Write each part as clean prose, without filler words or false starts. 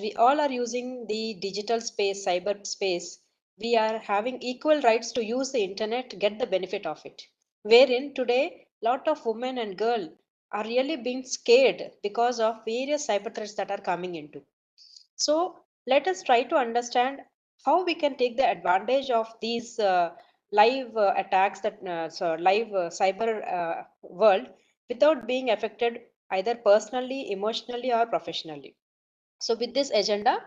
we all are using the digital space, cyber space, we are having equal rights to use the internet, get the benefit of it. Wherein today, lot of women and girls are really being scared because of various cyber threats that are coming into. So let us try to understand how we can take the advantage of these live attacks live cyber world without being affected either personally, emotionally, or professionally. So with this agenda,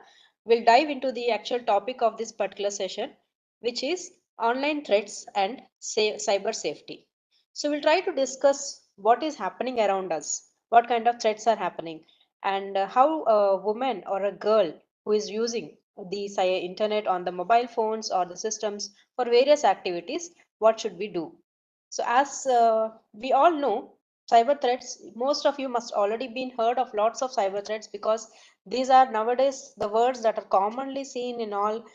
we'll dive into the actual topic of this particular session, which is online threats and cyber safety. So we'll try to discuss what is happening around us, what kind of threats are happening, and how a woman or a girl who is using the internet on the mobile phones or the systems for various activities, what should we do? So as we all know, cyber threats, most of you must already been heard of lots of cyber threats because these are nowadays the words that are commonly seen in all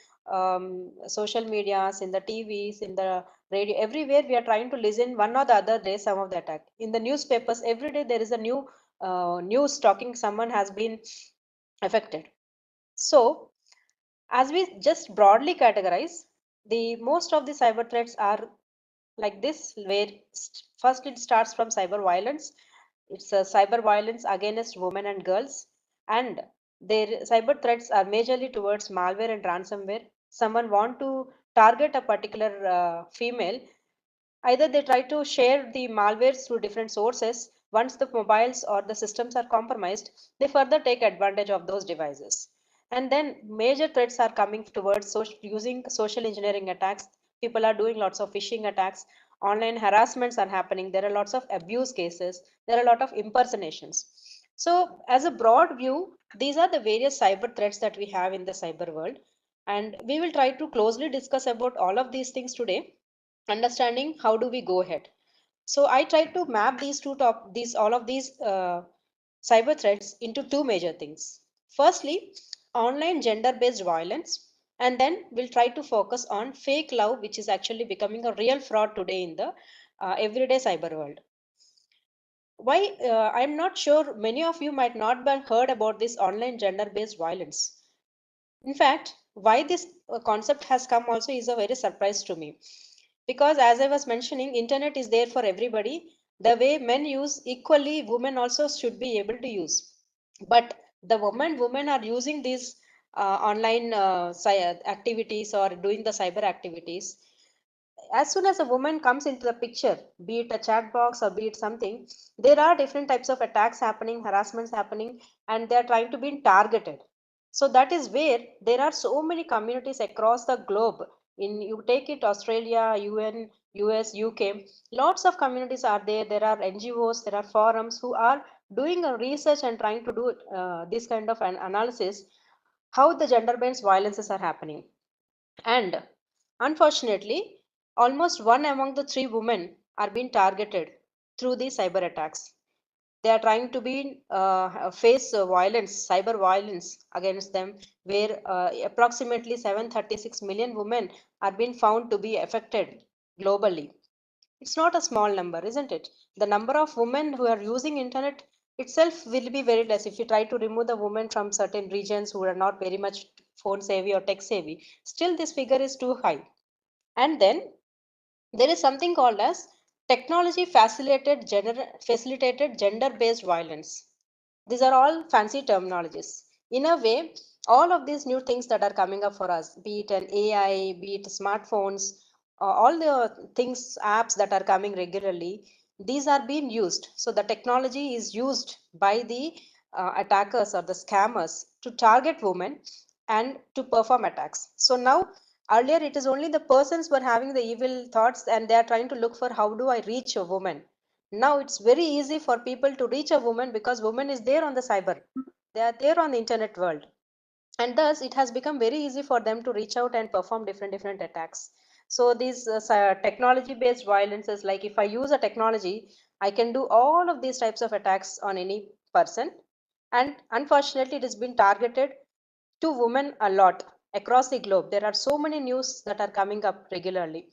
social medias, in the TVs, in the radio. Everywhere we are trying to listen one or the other day some of the attack. In the newspapers, every day there is a new news talking someone has been affected. So as we just broadly categorize, the most of the cyber threats are like this, where first it starts from cyber violence. It's a cyber violence against women and girls, and their cyber threats are majorly towards malware and ransomware. Someone want to target a particular female, either they try to share the malwares through different sources. Once the mobiles or the systems are compromised, they further take advantage of those devices. And then major threats are coming towards using social engineering attacks. People are doing lots of phishing attacks. Online harassments are happening. There are lots of abuse cases. There are a lot of impersonations. So, as a broad view, these are the various cyber threats that we have in the cyber world. And we will try to closely discuss about all of these things today, understanding how do we go ahead. So I tried to map these all of these cyber threats into two major things. Firstly, online gender based violence, and then we'll try to focus on fake love, which is actually becoming a real fraud today in the everyday cyber world. Why? I'm not sure many of you might not have heard about this online gender based violence. In fact, why this concept has come also is a very surprise to me, because as I was mentioning, internet is there for everybody. The way men use, equally women also should be able to use. But the women are using these online activities or doing the cyber activities. As soon as a woman comes into the picture, be it a chat box or be it something, there are different types of attacks happening, harassments happening, and they are trying to be targeted. So that is where there are so many communities across the globe. In you take it Australia, UN, US, UK, lots of communities are there. There are NGOs, there are forums who are doing a research and trying to do this kind of an analysis, how the gender based violences are happening. And unfortunately, almost one among the three women are being targeted through these cyber attacks. They are trying to be face violence, cyber violence against them, where approximately 736 million women are being found to be affected globally. It's not a small number, isn't it? The number of women who are using internet itself will be very less if you try to remove the women from certain regions who are not very much phone savvy or tech savvy. Still, this figure is too high. And then there is something called as technology facilitated gender based violence. These are all fancy terminologies. In a way, all of these new things that are coming up for us, be it an AI, be it smartphones, all the things, apps that are coming regularly, these are being used. So the technology is used by the attackers or the scammers to target women and to perform attacks. So now, earlier it is only the persons who are having the evil thoughts and they are trying to look for how do I reach a woman. Now it's very easy for people to reach a woman because woman is there on the cyber. They are there on the internet world. And thus it has become very easy for them to reach out and perform different attacks. So these technology based violences, like if I use a technology, I can do all of these types of attacks on any person. And unfortunately, it has been targeted to women a lot across the globe. There are so many news that are coming up regularly.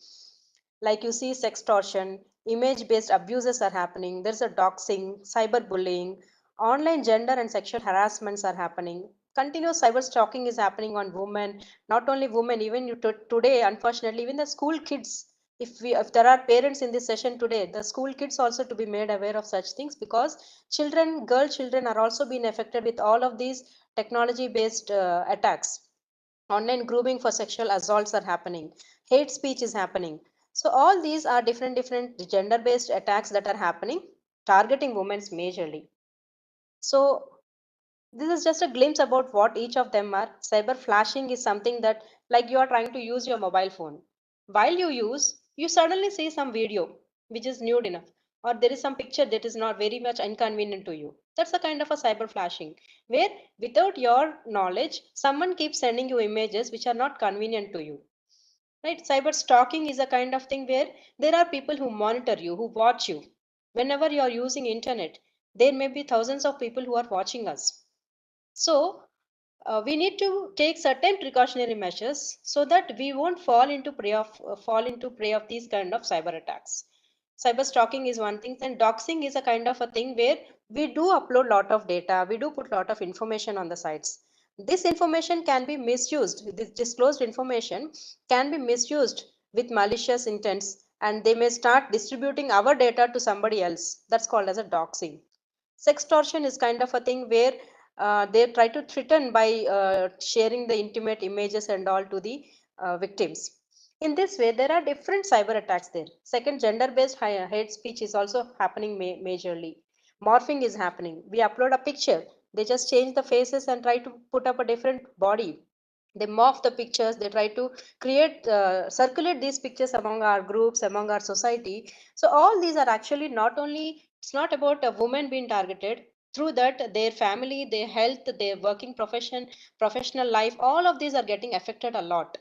Like you see, sextortion, image based abuses are happening. There's a doxing, cyberbullying, online gender and sexual harassments are happening. Continuous cyber stalking is happening on women, not only women, even today, unfortunately, even the school kids. If there are parents in this session today, the school kids also to be made aware of such things, because girl children are also being affected with all of these technology based attacks. Online grooming for sexual assaults are happening, hate speech is happening. So all these are different gender based attacks that are happening, targeting women majorly. So this is just a glimpse about what each of them are. Cyber flashing is something that, like, you are trying to use your mobile phone. While you use, you suddenly see some video which is nude enough, or there is some picture that is not very much inconvenient to you. That's a kind of a cyber flashing, where without your knowledge, someone keeps sending you images which are not convenient to you. Right? Cyber stalking is a kind of thing where there are people who monitor you, who watch you. Whenever you are using internet, there may be thousands of people who are watching us. So we need to take certain precautionary measures so that we won't fall into prey of these kind of cyber attacks. Cyber stalking is one thing, and doxing is a kind of a thing where we do upload lot of data, we do put lot of information on the sites. This information can be misused. This disclosed information can be misused with malicious intents, and they may start distributing our data to somebody else. That's called as a doxing. Sextortion is kind of a thing where they try to threaten by sharing the intimate images and all to the victims. In this way, there are different cyber attacks there. Second, gender based hate speech is also happening majorly. Morphing is happening. We upload a picture, they just change the faces and try to put up a different body. They morph the pictures, they try to circulate these pictures among our groups, among our society. So all these are actually not only, it's not about a woman being targeted, through that their family, their health, their working profession, professional life, all of these are getting affected a lot.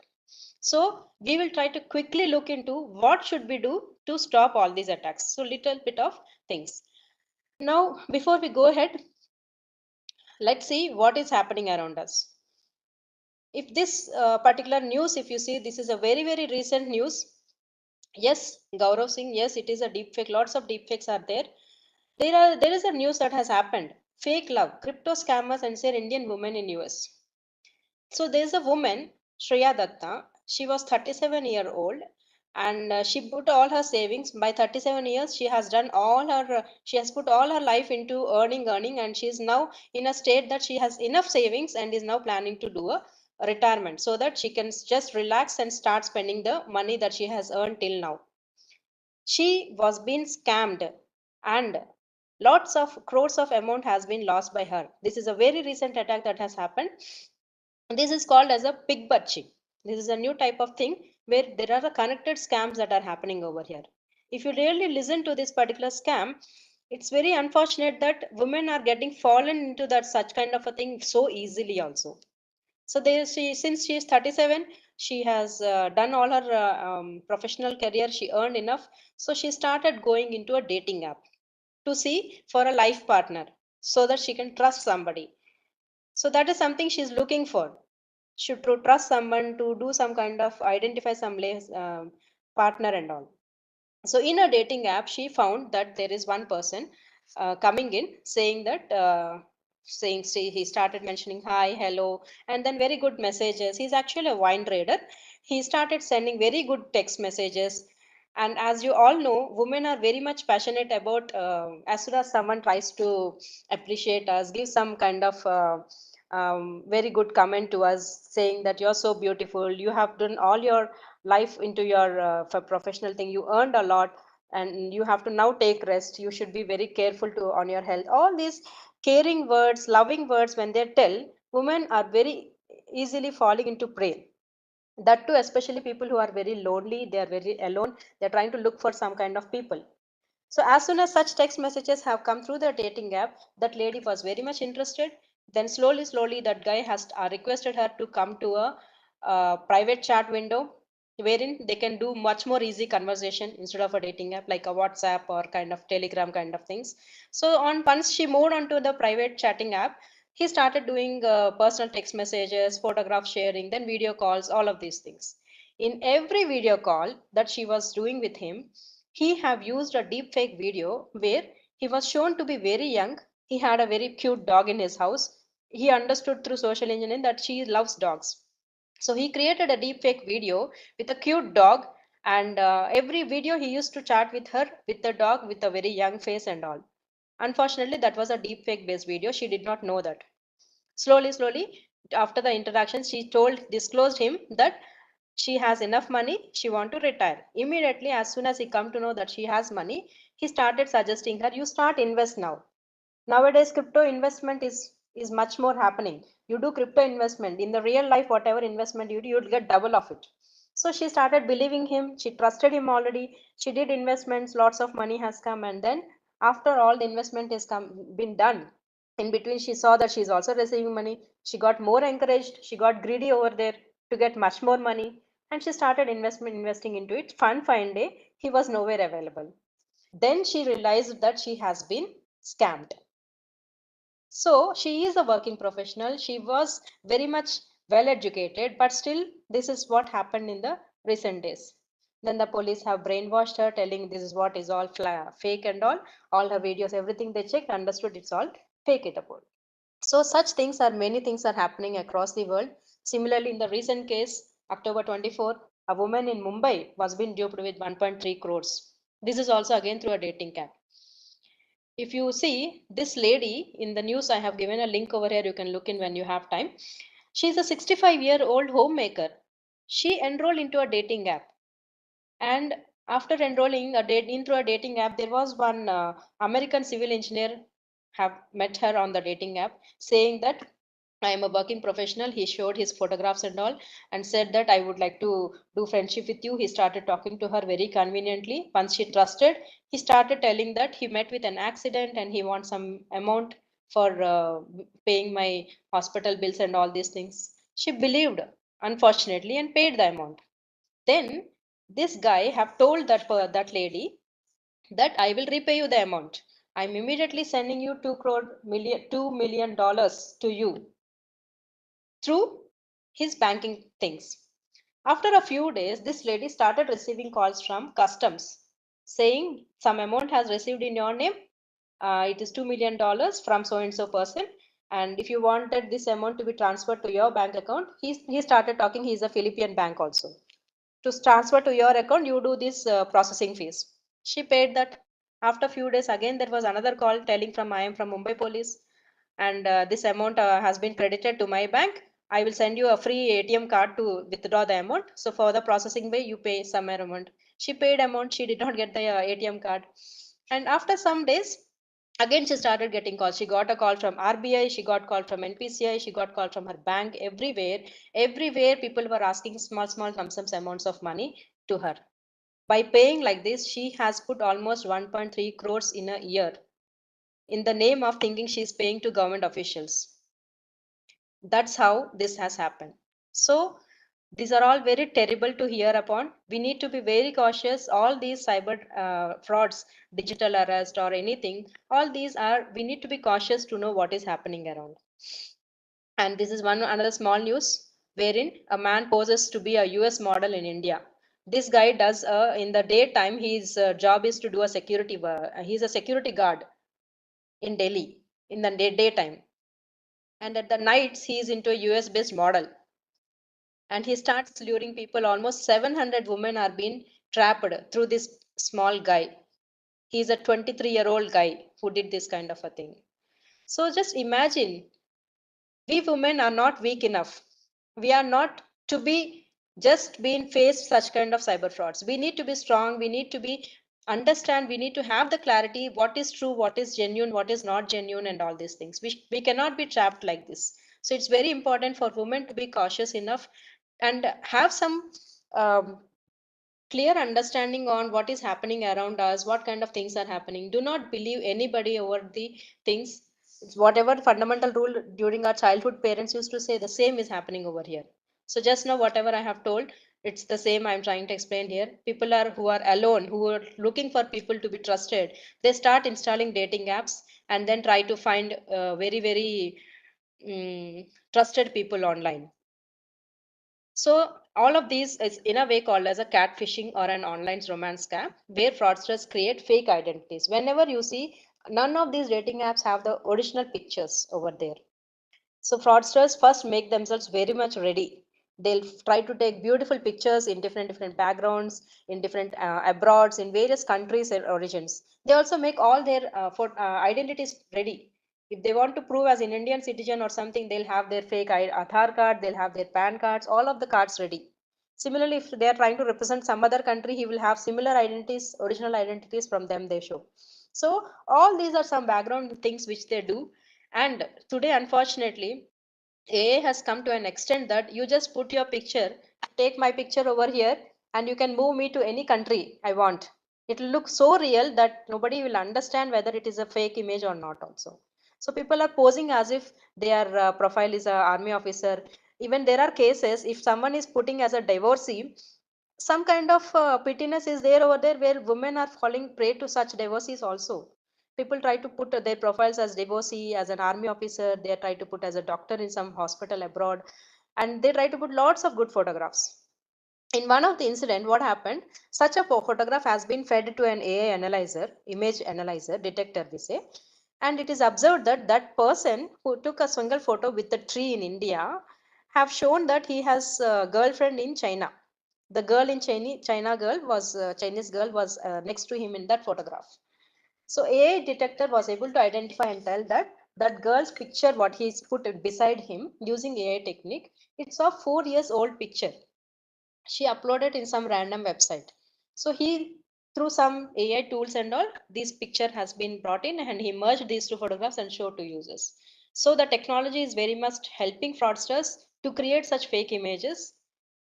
So we will try to quickly look into what should we do to stop all these attacks. So little bit of things. Now before we go ahead, let's see what is happening around us. If this particular news, if you see, this is a very recent news. Yes, Gaurav Singh, yes, it is a deep fake, lots of deep fakes are there. There is a news that has happened. Fake love, crypto scammers and say Indian woman in US. So there's a woman, Shreya Datta. She was 37-year old, and she put all her savings. By 37 years, she has done all her. She has put all her life into earning, and she is now in a state that she has enough savings and is now planning to do a retirement so that she can just relax and start spending the money that she has earned till now. She was being scammed, and lots of crores of amount has been lost by her. This is a very recent attack that has happened. This is called as a pig butching. This is a new type of thing where there are connected scams that are happening over here. If you really listen to this particular scam, it's very unfortunate that women are getting fallen into that such kind of a thing so easily also. So since she is 37, she has done all her professional career, she earned enough, so she started going into a dating app to see for a life partner so that she can trust somebody. So that is something she's looking for. Should to trust someone, to do some kind of identify some partner and all. So in a dating app, she found that there is one person coming in saying that saying he started mentioning hi, hello, and then very good messages. He's actually a wine trader. He started sending very good text messages. And as you all know, women are very much passionate about as soon as someone tries to appreciate us, give some kind of very good comment to us, saying that you're so beautiful, you have done all your life into your for professional thing, you earned a lot, and you have to now take rest, you should be very careful to on your health. All these caring words, loving words, when they tell, women are very easily falling into prey. That too, especially people who are very lonely, they are very alone, they're trying to look for some kind of people. So as soon as such text messages have come through the dating app, that lady was very much interested. Then slowly, that guy has requested her to come to a private chat window, wherein they can do much more easy conversation instead of a dating app like a WhatsApp or kind of Telegram kind of things. So on once she moved onto the private chatting app, he started doing personal text messages, photograph sharing, then video calls, all of these things. In every video call that she was doing with him, he have used a deep fake video where he was shown to be very young. He had a very cute dog in his house. he understood through social engineering that she loves dogs. So he created a deep fake video with a cute dog, and every video he used to chat with her with the dog with a very young face and all. Unfortunately, that was a deep fake based video. She did not know that. Slowly, after the interaction, she disclosed him that she has enough money, she want to retire. Immediately, as soon as he come to know that she has money, he started suggesting her, you start invest now. Nowadays crypto investment is much more happening. You do crypto investment in the real life, whatever investment you do, you'll get double of it. So she started believing him, she trusted him already, she did investments, lots of money has come, and then after all the investment has come been done, in between she saw that she's also receiving money, she got more encouraged, she got greedy over there to get much more money, and she started investing into it. Fine day, he was nowhere available. Then she realized that she has been scammed. So she is a working professional. She was very much well educated, but still, this is what happened in the recent days. Then the police have brainwashed her, telling this is what is all fake and all. All her videos, everything they checked, understood it's all fake it about. So such things are many things are happening across the world. Similarly, in the recent case, October 24, a woman in Mumbai was being duped with 1.3 crores. This is also again through a dating app. If you see this lady in the news, I have given a link over here, you can look in when you have time. She's a 65-year-old homemaker. She enrolled into a dating app, and after enrolling into a dating app, there was one American civil engineer have met her on the dating app, saying that I am a working professional. He showed his photographs and all, and said that I would like to do friendship with you. He started talking to her very conveniently. Once she trusted, he started telling that he met with an accident and he wants some amount for paying my hospital bills and all these things. She believed, unfortunately, and paid the amount. Then this guy have told that lady that I will repay you the amount. I'm immediately sending you $2 million to you through his banking things. After a few days, this lady started receiving calls from customs saying some amount has received in your name. It is $2 million from so and so person. And if you wanted this amount to be transferred to your bank account, he started talking. He's a Philippine bank also. To transfer to your account, you do this processing fees. She paid that. After a few days, again there was another call telling from I am from Mumbai police, and this amount has been credited to my bank. I will send you a free ATM card to withdraw the amount. So for the processing way, you pay some amount. She paid amount. She did not get the ATM card, and after some days, again she started getting calls. She got a call from RBI. She got call from NPCI. She got call from her bank. Everywhere people were asking small lump sums amounts of money to her. By paying like this, she has put almost 1.3 crores in a year in the name of thinking she's paying to government officials. That's how this has happened. So these are all very terrible to hear upon. We need to be very cautious. All these cyber frauds, digital arrest or anything, all these are, we need to be cautious to know what is happening around. And this is one another small news wherein a man poses to be a US model in India. This guy does in the daytime, his job is to do a security, he's a security guard in Delhi in the daytime. And at the nights, he is into a US based model, and he starts luring people. Almost 700 women are being trapped through this small guy. He's a 23-year-old guy who did this kind of a thing. So just imagine, we women are not weak enough. We are not to be just being faced such kind of cyber frauds. We need to be strong. We need to be understand. We need to have the clarity what is true, what is genuine, what is not genuine, and all these things. We cannot be trapped like this. So it's very important for women to be cautious enough and have some um, clear understanding on what is happening around us, what kind of things are happening. Do not believe anybody over the things. It's whatever fundamental rule during our childhood parents used to say, the same is happening over here. So just now whatever I have told, it's the same I'm trying to explain here. People are who are alone, who are looking for people to be trusted, they start installing dating apps and then try to find very trusted people online. So all of these is in a way called as a catfishing or an online romance scam, where fraudsters create fake identities. Whenever you see, none of these dating apps have the original pictures over there. So fraudsters first make themselves very much ready. They'll try to take beautiful pictures in different backgrounds, in different abroads, in various countries and origins. They also make all their identities ready. If they want to prove as an Indian citizen or something, they'll have their fake Aadhaar card, they'll have their PAN cards, all of the cards ready. Similarly, if they are trying to represent some other country, he will have similar identities, original identities from them they show. So all these are some background things which they do. And today, unfortunately, AI has come to an extent that you just put your picture, take my picture over here, and you can move me to any country I want. It will look so real that nobody will understand whether it is a fake image or not, also. So people are posing as if their profile is a army officer. Even there are cases, if someone is putting as a divorcee, some kind of pittiness is there over there where women are falling prey to such divorcees also. People try to put their profiles as divorcee, as an army officer, they try to put as a doctor in some hospital abroad, and they try to put lots of good photographs. In one of the incident, what happened, such a photograph has been fed to an AI analyzer, image analyzer detector we say, and it is observed that that person who took a single photo with a tree in India have shown that he has a girlfriend in China. The girl in China girl was Chinese girl was next to him in that photograph. So AI detector was able to identify and tell that that girl's picture, what he's put beside him using AI technique, it's a 4 years old picture. She uploaded in some random website. So he, through some AI tools and all, this picture has been brought in and he merged these two photographs and showed to users. So the technology is very much helping fraudsters to create such fake images.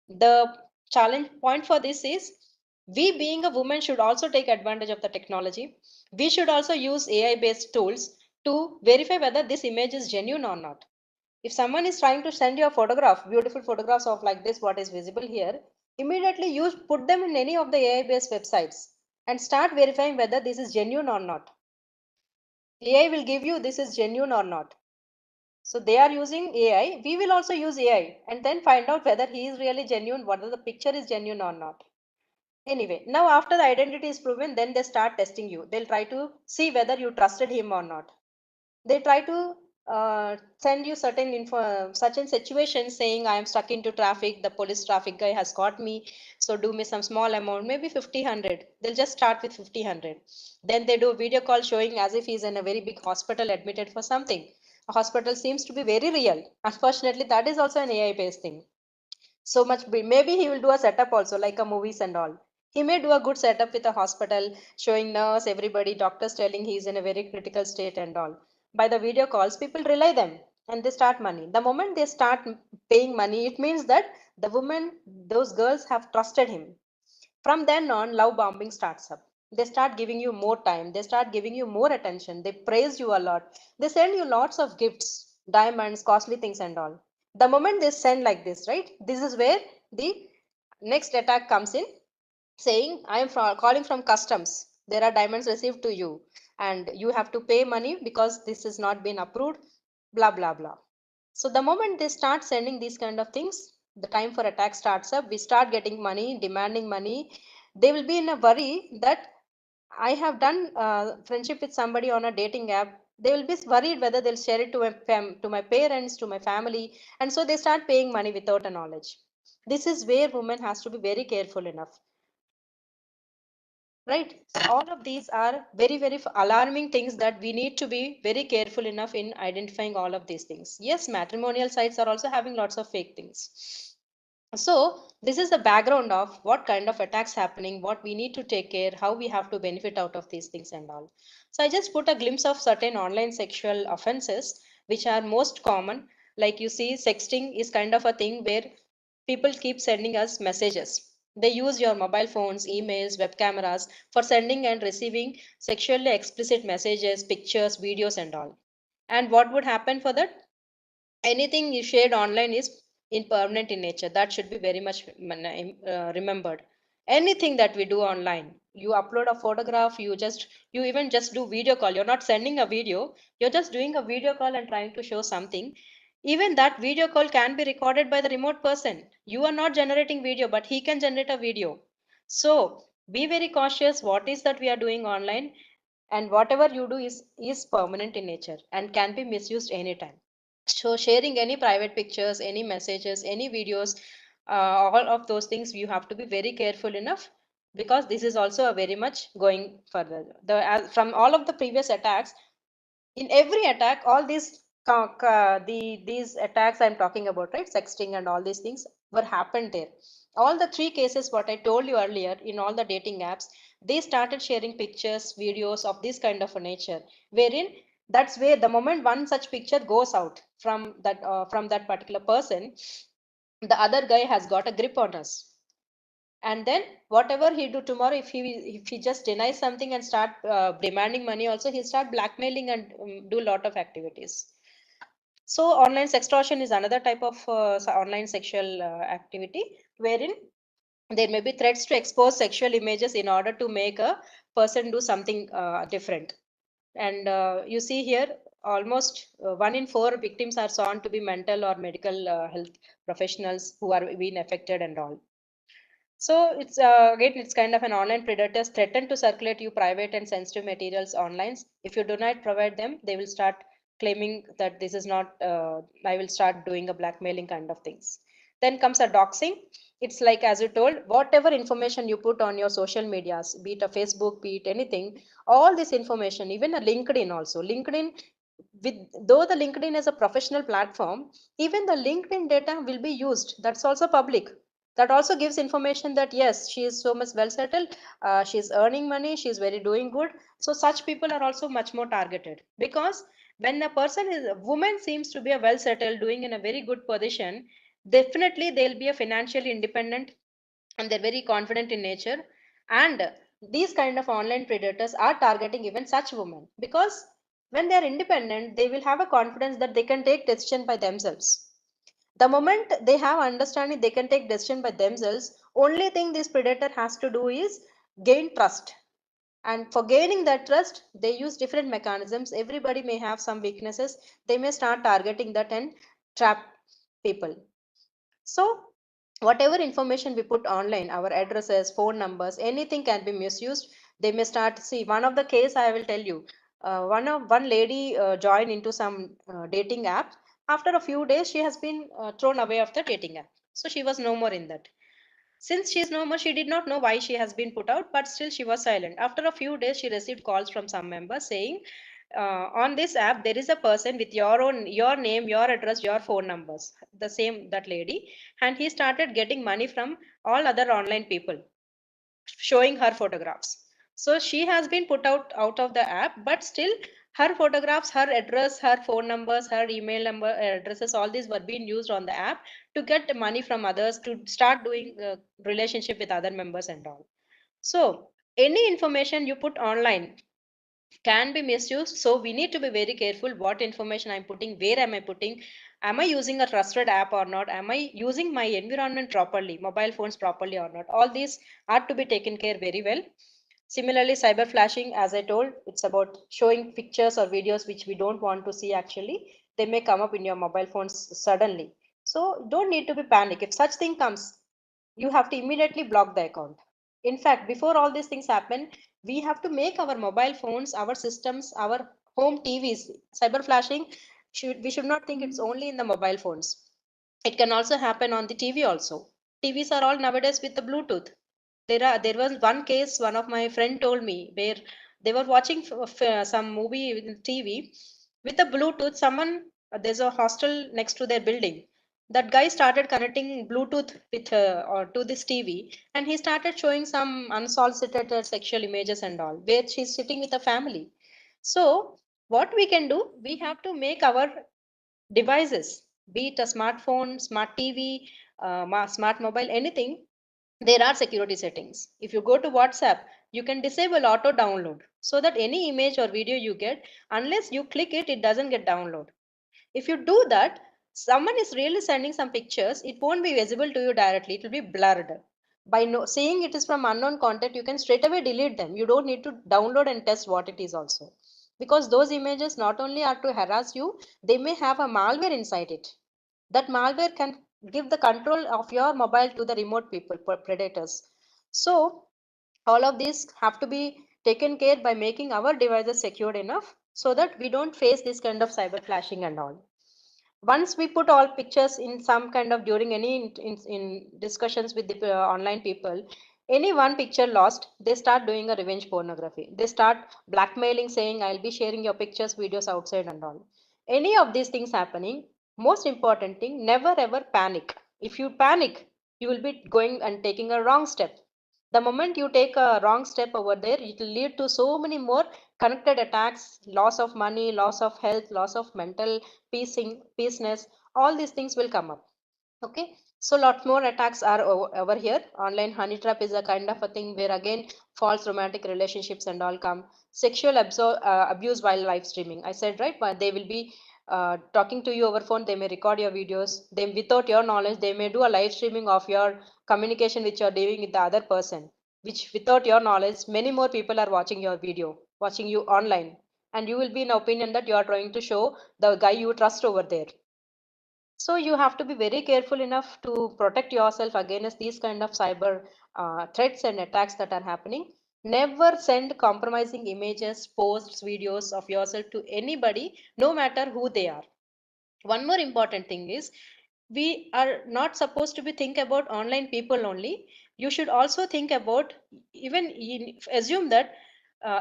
The challenge point for this is we being a woman should also take advantage of the technology. We should also use AI based tools to verify whether this image is genuine or not. If someone is trying to send you a photograph, beautiful photographs of like this, what is visible here, immediately you put them in any of the AI based websites and start verifying whether this is genuine or not. AI will give you this is genuine or not. So they are using AI. We will also use AI and then find out whether he is really genuine, whether the picture is genuine or not. Anyway, now after the identity is proven, then they start testing you. They'll try to see whether you trusted him or not. They try to send you certain info, certain situations saying, I am stuck into traffic, the police traffic guy has caught me, so do me some small amount, maybe 50, 100. They'll just start with 50, 100. Then they do a video call showing as if he's in a very big hospital admitted for something. A hospital seems to be very real. Unfortunately, that is also an AI based thing. So much maybe he will do a setup also like a movies and all. He may do a good setup with a hospital showing nurse, everybody, doctors telling he is in a very critical state and all. By the video calls, people rely them and they start money. The moment they start paying money, it means that the women, those girls have trusted him. From then on, love bombing starts up. They start giving you more time, they start giving you more attention, they praise you a lot, they send you lots of gifts, diamonds, costly things and all. The moment they send like this, right, this is where the next attack comes in, saying I am calling from customs, there are diamonds received to you and you have to pay money because this has not been approved, blah blah blah. So the moment they start sending these kind of things, the time for attack starts up. We start getting money, demanding money. They will be in a worry that I have done friendship with somebody on a dating app. They will be worried whether they'll share it to to my parents, to my family, and so they start paying money without a knowledge. This is where women has to be very careful enough, right? So all of these are very alarming things that we need to be very careful enough in identifying all of these things. Yes, matrimonial sites are also having lots of fake things. So this is the background of what kind of attacks happening, what we need to take care, how we have to benefit out of these things and all. So I just put a glimpse of certain online sexual offenses which are most common. Like you see, sexting is kind of a thing where people keep sending us messages. They use your mobile phones, emails, web cameras for sending and receiving sexually explicit messages, pictures, videos, and all. And what would happen for that? Anything you shared online is impermanent in nature. That should be very much remembered. Anything that we do online, you upload a photograph, you even just do video call. You're not sending a video, you're just doing a video call and trying to show something. Even that video call can be recorded by the remote person. You are not generating video, but he can generate a video. So be very cautious what is that we are doing online, and whatever you do is permanent in nature and can be misused anytime. So sharing any private pictures, any messages, any videos, all of those things you have to be very careful enough, because this is also a very much going further. From all of the previous attacks, in every attack, all these these attacks I'm talking about, right, sexting and all these things were happened there. All the three cases what I told you earlier, in all the dating apps, they started sharing pictures, videos of this kind of a nature, wherein that's where the moment one such picture goes out from that particular person, the other guy has got a grip on us. And then whatever he do tomorrow, if he just denies something and start demanding money also, he start blackmailing and do lot of activities. So online sextortion is another type of online sexual activity, wherein there may be threats to expose sexual images in order to make a person do something different. And you see here, almost 1 in 4 victims are shown to be mental or medical health professionals who are being affected and all. So it's again, it's kind of an online predators threaten to circulate you private and sensitive materials online. If you do not provide them, they will start claiming that this is not. I will start doing a blackmailing kind of things. Then comes a doxing. It's like, as you told, whatever information you put on your social medias, be it a Facebook, be it anything, all this information, even a LinkedIn also. LinkedIn, with though the LinkedIn is a professional platform, even the LinkedIn data will be used. That's also public. That also gives information that yes, she is so much well settled, she's earning money, she's very doing good. So such people are also much more targeted, because when a woman seems to be a well settled, doing in a very good position, definitely they'll be a financially independent, and they're very confident in nature. And these kind of online predators are targeting even such women, because when they are independent, they will have a confidence that they can take decision by themselves. The moment they have understanding they can take decision by themselves, only thing this predator has to do is gain trust. And for gaining that trust, they use different mechanisms. Everybody may have some weaknesses, they may start targeting that and trap people. So whatever information we put online, our addresses, phone numbers, anything can be misused. They may start, see, one of the case I will tell you. One lady joined into some dating app. After a few days, she has been thrown away of the dating app, so she was no more in that. Since she is no more, she did not know why she has been put out, but still she was silent. After a few days, she received calls from some members saying, on this app there is a person with your name, your address, your phone numbers, the same that lady, and he started getting money from all other online people, showing her photographs. So she has been put out of the app, but still her photographs, her address, her phone numbers, her email number, addresses, all these were being used on the app to get money from others, to start doing relationship with other members and all. So any information you put online can be misused. So we need to be very careful what information I'm putting, where am I putting, am I using a trusted app or not, am I using my environment properly, mobile phones properly or not. All these are to be taken care very well. Similarly, cyber flashing, as I told, it's about showing pictures or videos which we don't want to see actually. They may come up in your mobile phones suddenly. So don't need to be panic. If such thing comes, you have to immediately block the account. In fact, before all these things happen, we have to make our mobile phones, our systems, our home TVs. Cyber flashing, we should not think it's only in the mobile phones. It can also happen on the TV also. TVs are all nowadays with the Bluetooth. There was one case, one of my friend told me, where they were watching some movie with TV with the Bluetooth. Someone, there's a hostel next to their building. That guy started connecting Bluetooth with or to this TV, and he started showing some unsolicited sexual images and all, where she's sitting with a family. So what we can do, we have to make our devices, be it a smartphone, smart TV, smart mobile, anything, there are security settings. If you go to WhatsApp, you can disable auto download, so that any image or video you get, unless you click it, it doesn't get download. If you do that, someone is really sending some pictures, it won't be visible to you directly, it will be blurred. By seeing it is from unknown content, you can straight away delete them. You don't need to download and test what it is also. Because those images not only are to harass you, they may have a malware inside it. That malware can give the control of your mobile to the remote people, predators. So all of these have to be taken care by making our devices secured enough, so that we don't face this kind of cyber flashing and all. Once we put all pictures in some kind of during any in discussions with the online people, any one picture lost, they start doing a revenge pornography. They start blackmailing, saying I'll be sharing your pictures, videos outside and all. Any of these things happening, most important thing, never ever panic. If you panic, you will be going and taking a wrong step. The moment you take a wrong step over there, it will lead to so many more connected attacks, loss of money, loss of health, loss of mental peaceness. All these things will come up. Okay, so lot more attacks are over here. Online honey trap is a kind of a thing where again false romantic relationships and all come. Sexual abuse while live streaming, I said, right? But they will be talking to you over phone. They may record your videos. They, without your knowledge, they may do a live streaming of your communication which you're doing with the other person, which without your knowledge many more people are watching your video, watching you online, and you will be in opinion that you are trying to show the guy you trust over there. So you have to be very careful enough to protect yourself against these kind of cyber threats and attacks that are happening. Never send compromising images, posts, videos of yourself to anybody, no matter who they are. One more important thing is, we are not supposed to be think about online people only. You should also think about, even assume that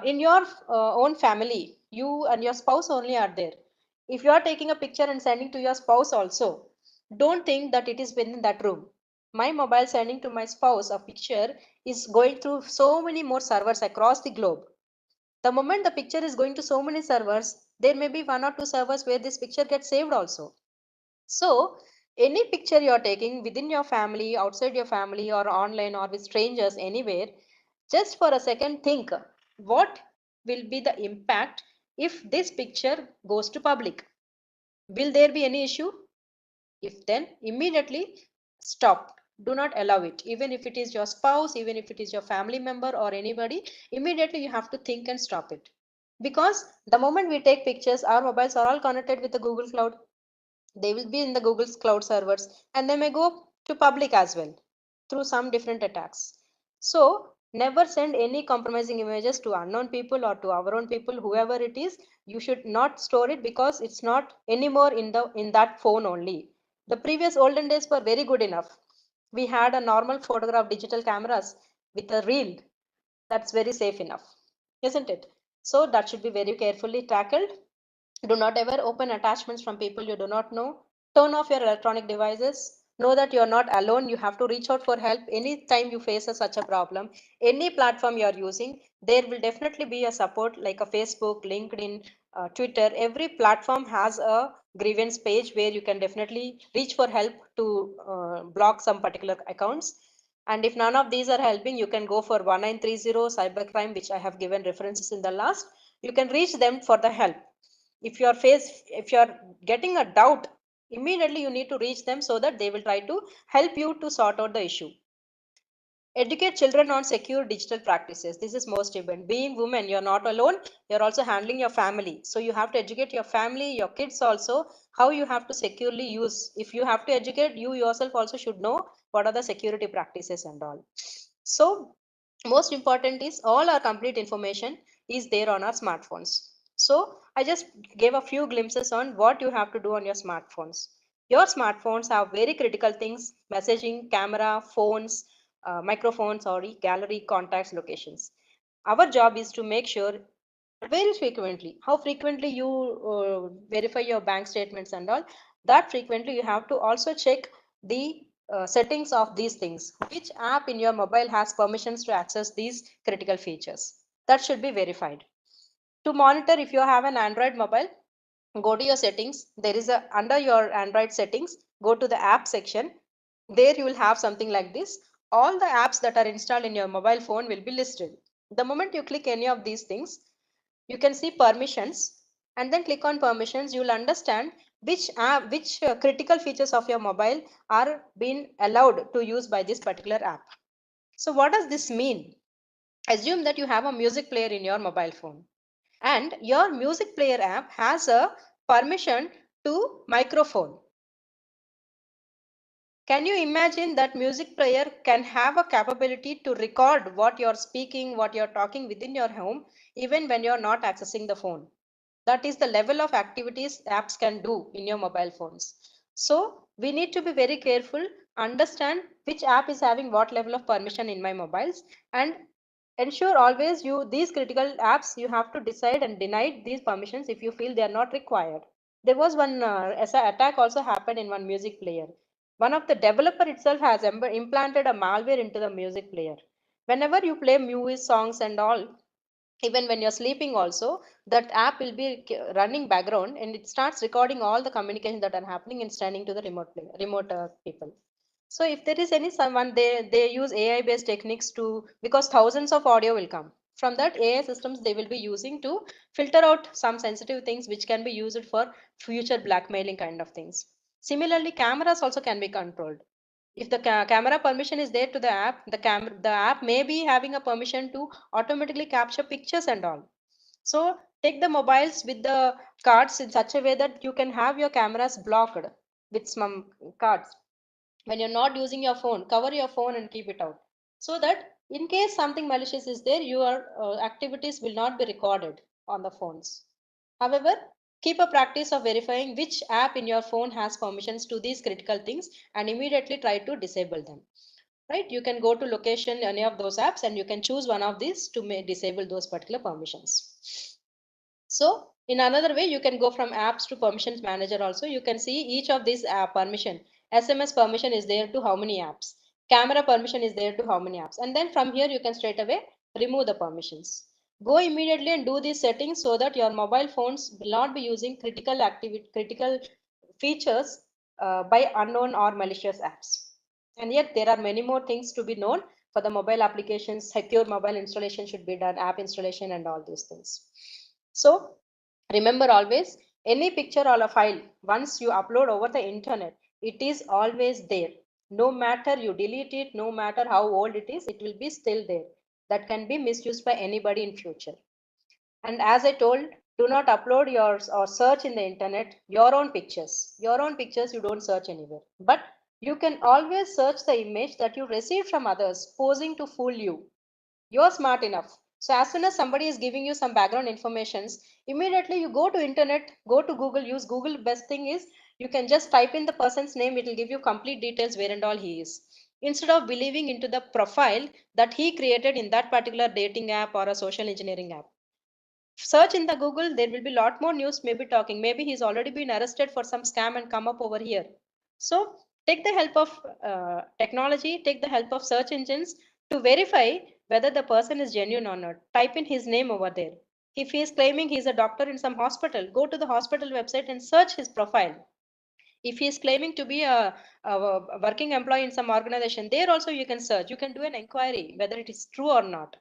in your own family, you and your spouse only are there. If you are taking a picture and sending to your spouse also, don't think that it is within that room. My mobile sending to my spouse a picture is going through so many more servers across the globe. The moment the picture is going to so many servers, there may be one or two servers where this picture gets saved also. So, any picture you're taking within your family, outside your family, or online, or with strangers anywhere, just for a second think, what will be the impact if this picture goes to public? Will there be any issue? If then, immediately stop. Do not allow it. Even if it is your spouse, even if it is your family member or anybody, immediately you have to think and stop it. Because the moment we take pictures, our mobiles are all connected with the Google Cloud. They will be in the Google's cloud servers, and they may go to public as well through some different attacks. So never send any compromising images to unknown people or to our own people, whoever it is. You should not store it, because it's not anymore in that phone only. The previous olden days were very good enough. We had a normal photograph, digital cameras with a reel. That's very safe enough, isn't it? So that should be very carefully tackled. Do not ever open attachments from people you do not know. Turn off your electronic devices. Know that you are not alone. You have to reach out for help anytime you face such a problem. Any platform you are using, there will definitely be a support like a Facebook, LinkedIn, Twitter. Every platform has a grievance page where you can definitely reach for help to block some particular accounts. And if none of these are helping, you can go for 1930 cybercrime, which I have given references in the last. You can reach them for the help. If you're getting a doubt, immediately you need to reach them so that they will try to help you to sort out the issue. Educate children on secure digital practices. This is most important. Being women, you're not alone. You're also handling your family, so you have to educate your family, your kids also, how you have to securely use. If you have to educate, you yourself also should know what are the security practices and all. So most important is, all our complete information is there on our smartphones. So I just gave a few glimpses on what you have to do on your smartphones. Your smartphones have very critical things: messaging, camera, phones, microphones, or gallery, contacts, locations. Our job is to make sure very frequently, how frequently you verify your bank statements and all, that frequently you have to also check the settings of these things. Which app in your mobile has permissions to access these critical features? That should be verified. To monitor, if you have an Android mobile, go to your settings. There is a, under your Android settings, go to the app section. There you will have something like this. All the apps that are installed in your mobile phone will be listed. The moment you click any of these things, you can see permissions, and then click on permissions. You will understand which app, which critical features of your mobile are being allowed to use by this particular app. So what does this mean? Assume that you have a music player in your mobile phone, and your music player app has a permission to microphone. Can you imagine that music player can have a capability to record what you're speaking, what you're talking within your home, even when you're not accessing the phone? That is the level of activities apps can do in your mobile phones. So we need to be very careful, understand which app is having what level of permission in my mobiles, and ensure always you these critical apps you have to decide and deny these permissions if you feel they are not required. There was one attack also happened in one music player. One of the developer itself has implanted a malware into the music player. Whenever you play music songs and all, even when you're sleeping also, that app will be running background and it starts recording all the communications that are happening and sending to the remote people. So if there is any someone, they use AI based techniques to, because thousands of audio will come from that AI systems, they will be using to filter out some sensitive things which can be used for future blackmailing kind of things. Similarly, cameras also can be controlled. If the camera permission is there to the app, the app may be having a permission to automatically capture pictures and all. So take the mobiles with the cards in such a way that you can have your cameras blocked with some cards. When you're not using your phone, cover your phone and keep it out, so that in case something malicious is there, your activities will not be recorded on the phones. However, keep a practice of verifying which app in your phone has permissions to these critical things and immediately try to disable them. Right? You can go to location any of those apps and you can choose one of these to disable those particular permissions. So in another way, you can go from apps to permissions manager also. You can see each of these permission. SMS permission is there to how many apps. Camera permission is there to how many apps. And then from here, you can straight away remove the permissions. Go immediately and do these settings so that your mobile phones will not be using critical features by unknown or malicious apps. And yet there are many more things to be known for the mobile applications. Secure mobile installation should be done, app installation and all these things. So remember always, any picture or a file, once you upload over the internet, it is always there. No matter you delete it, no matter how old it will be still there. That can be misused by anybody in future. And as I told, do not upload yours or search in the internet your own pictures. Your own pictures you don't search anywhere. But you can always search the image that you received from others posing to fool you. You're smart enough. So as soon as somebody is giving you some background informations, immediately you go to internet, go to Google, use Google. Best thing is you can just type in the person's name. It will give you complete details where and all he is. Instead of believing into the profile that he created in that particular dating app or a social engineering app. Search in the Google, there will be a lot more news maybe talking. Maybe he's already been arrested for some scam and come up over here. So take the help of technology, take the help of search engines to verify whether the person is genuine or not. Type in his name over there. If he is claiming he's a doctor in some hospital, go to the hospital website and search his profile. If he is claiming to be a working employee in some organization, there also you can search. You can do an inquiry whether it is true or not.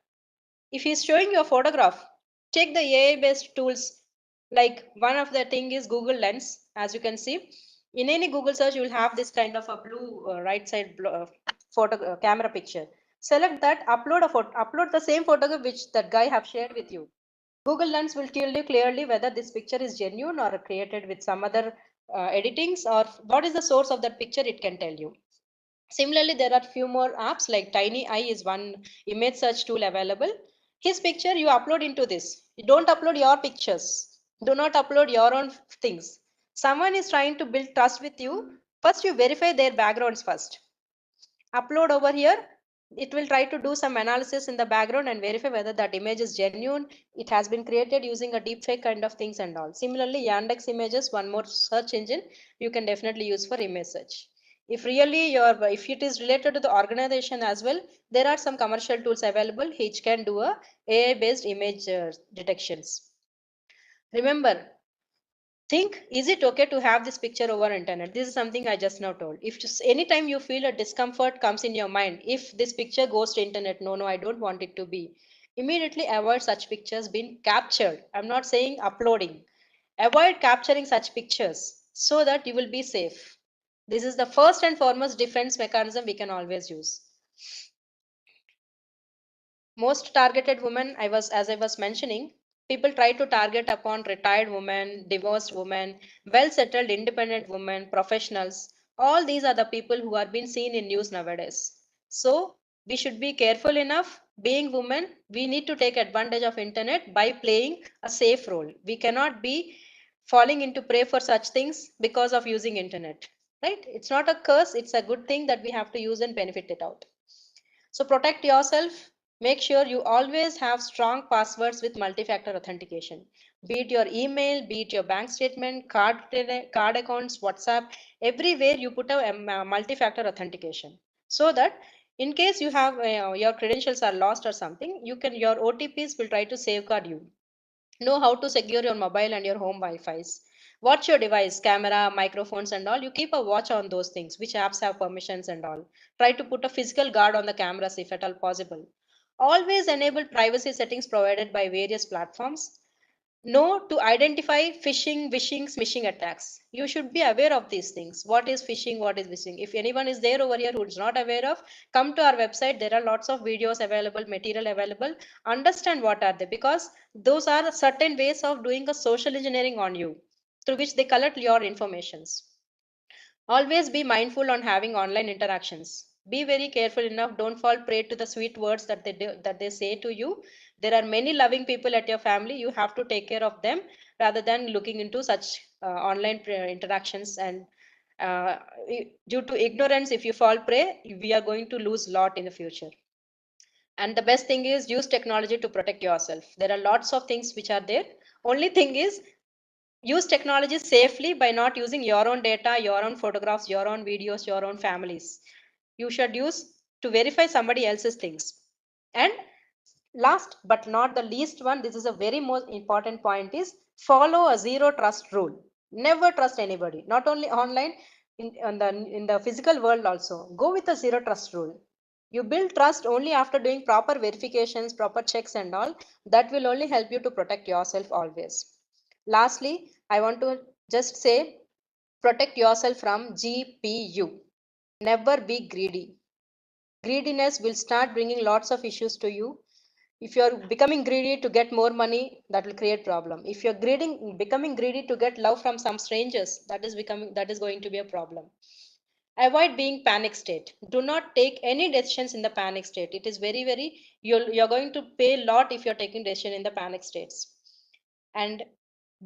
If he's showing you a photograph, check the AI based tools. Like one of the thing is Google Lens. As you can see, in any Google search, you will have this kind of a blue right side photo camera picture. Select that, upload a photo, upload the same photograph which that guy have shared with you. Google Lens will tell you clearly whether this picture is genuine or created with some other editings, or what is the source of that picture. It can tell you. Similarly, there are few more apps like TinyEye is one image search tool available. His picture you upload into this. You don't upload your pictures. Do not upload your own things. Someone is trying to build trust with you. First, you verify their backgrounds first. Upload over here. It will try to do some analysis in the background and verify whether that image is genuine. It has been created using a deepfake kind of things and all. Similarly, Yandex Images, one more search engine you can definitely use for image search. If really if it is related to the organization as well, there are some commercial tools available which can do a AI based image detections. Remember, think, is it okay to have this picture over internet? This is something I just now told. If just anytime you feel a discomfort comes in your mind, if this picture goes to internet, no, I don't want it to be, immediately avoid such pictures being captured. I'm not saying uploading. Avoid capturing such pictures so that you will be safe. This is the first and foremost defense mechanism we can always use. Most targeted women, as I was mentioning, people try to target upon retired women, divorced women, well settled independent women, professionals. All these are the people who are being seen in news nowadays. So we should be careful enough being women, we need to take advantage of internet by playing a safe role. We cannot be falling into prey for such things because of using internet, right? It's not a curse, it's a good thing that we have to use and benefit it out. So protect yourself. Make sure you always have strong passwords with multi-factor authentication. Be it your email, be it your bank statement, card accounts, WhatsApp, everywhere you put a multi-factor authentication, so that in case you have your credentials are lost or something, your OTPs will try to safeguard you. Know how to secure your mobile and your home Wi-Fi's. Watch your device, camera, microphones, and all. You keep a watch on those things, which apps have permissions and all. Try to put a physical guard on the cameras if at all possible. Always enable privacy settings provided by various platforms. Know to identify phishing, wishing, smishing attacks. You should be aware of these things. What is phishing? What is wishing? If anyone is there over here who is not aware of, come to our website. There are lots of videos available, material available. Understand what are they, because those are certain ways of doing a social engineering on you through which they collect your informations. Always be mindful on having online interactions. Be very careful enough. Don't fall prey to the sweet words that that they say to you. There are many loving people at your family. You have to take care of them rather than looking into such online interactions. And uh, due to ignorance, if you fall prey, we are going to lose lot in the future. And the best thing is use technology to protect yourself. There are lots of things which are there. Only thing is use technology safely by not using your own data, your own photographs, your own videos, your own families. You should use to verify somebody else's things. And last but not the least one, this is a very most important point, is follow a zero trust rule. Never trust anybody, not only online, in the physical world also. Go with a zero trust rule. You build trust only after doing proper verifications, proper checks and all. That will only help you to protect yourself always. Lastly, I want to just say, protect yourself from GPU. Never be greedy. Greediness will start bringing lots of issues to you. If you're becoming greedy to get more money, that will create problem. If you're becoming greedy to get love from some strangers, that is going to be a problem. Avoid being panic state. Do not take any decisions in the panic state. It is very you're going to pay a lot if you're taking decision in the panic states. And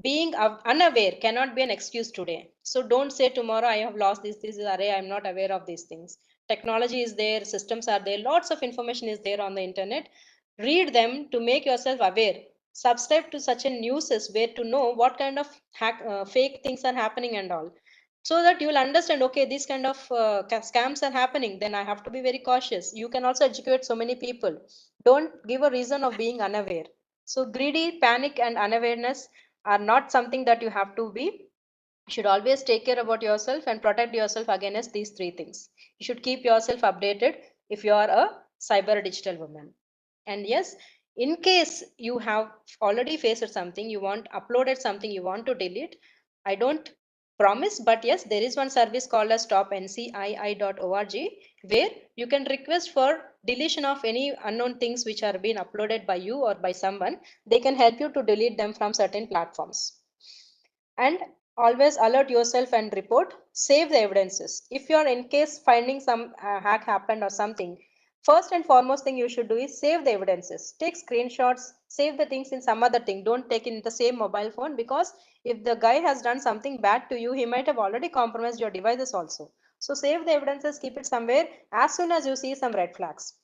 being unaware cannot be an excuse today. So don't say tomorrow I have lost this is array, I'm not aware of these things. Technology is there, systems are there, lots of information is there on the internet. Read them to make yourself aware. Subscribe to such a news where to know what kind of fake things are happening and all, so that you will understand, okay, these kind of scams are happening, then I have to be very cautious. You can also educate so many people. Don't give a reason of being unaware. So greedy, panic and unawareness are not something that you have to be. You should always take care about yourself and protect yourself against these three things. You should keep yourself updated if you are a cyber digital woman. And yes, in case you have already faced something, you want uploaded something, you want to delete, I don't promise, but yes, there is one service called as stopncii.org, where you can request for deletion of any unknown things which are being uploaded by you or by someone. They can help you to delete them from certain platforms. And always alert yourself and report. Save the evidences. If you are in case finding some hack happened or something, first and foremost thing you should do is save the evidences. Take screenshots, save the things in some other thing. Don't take it in the same mobile phone, because if the guy has done something bad to you, he might have already compromised your devices also. So save the evidences, keep it somewhere. As soon as you see some red flags,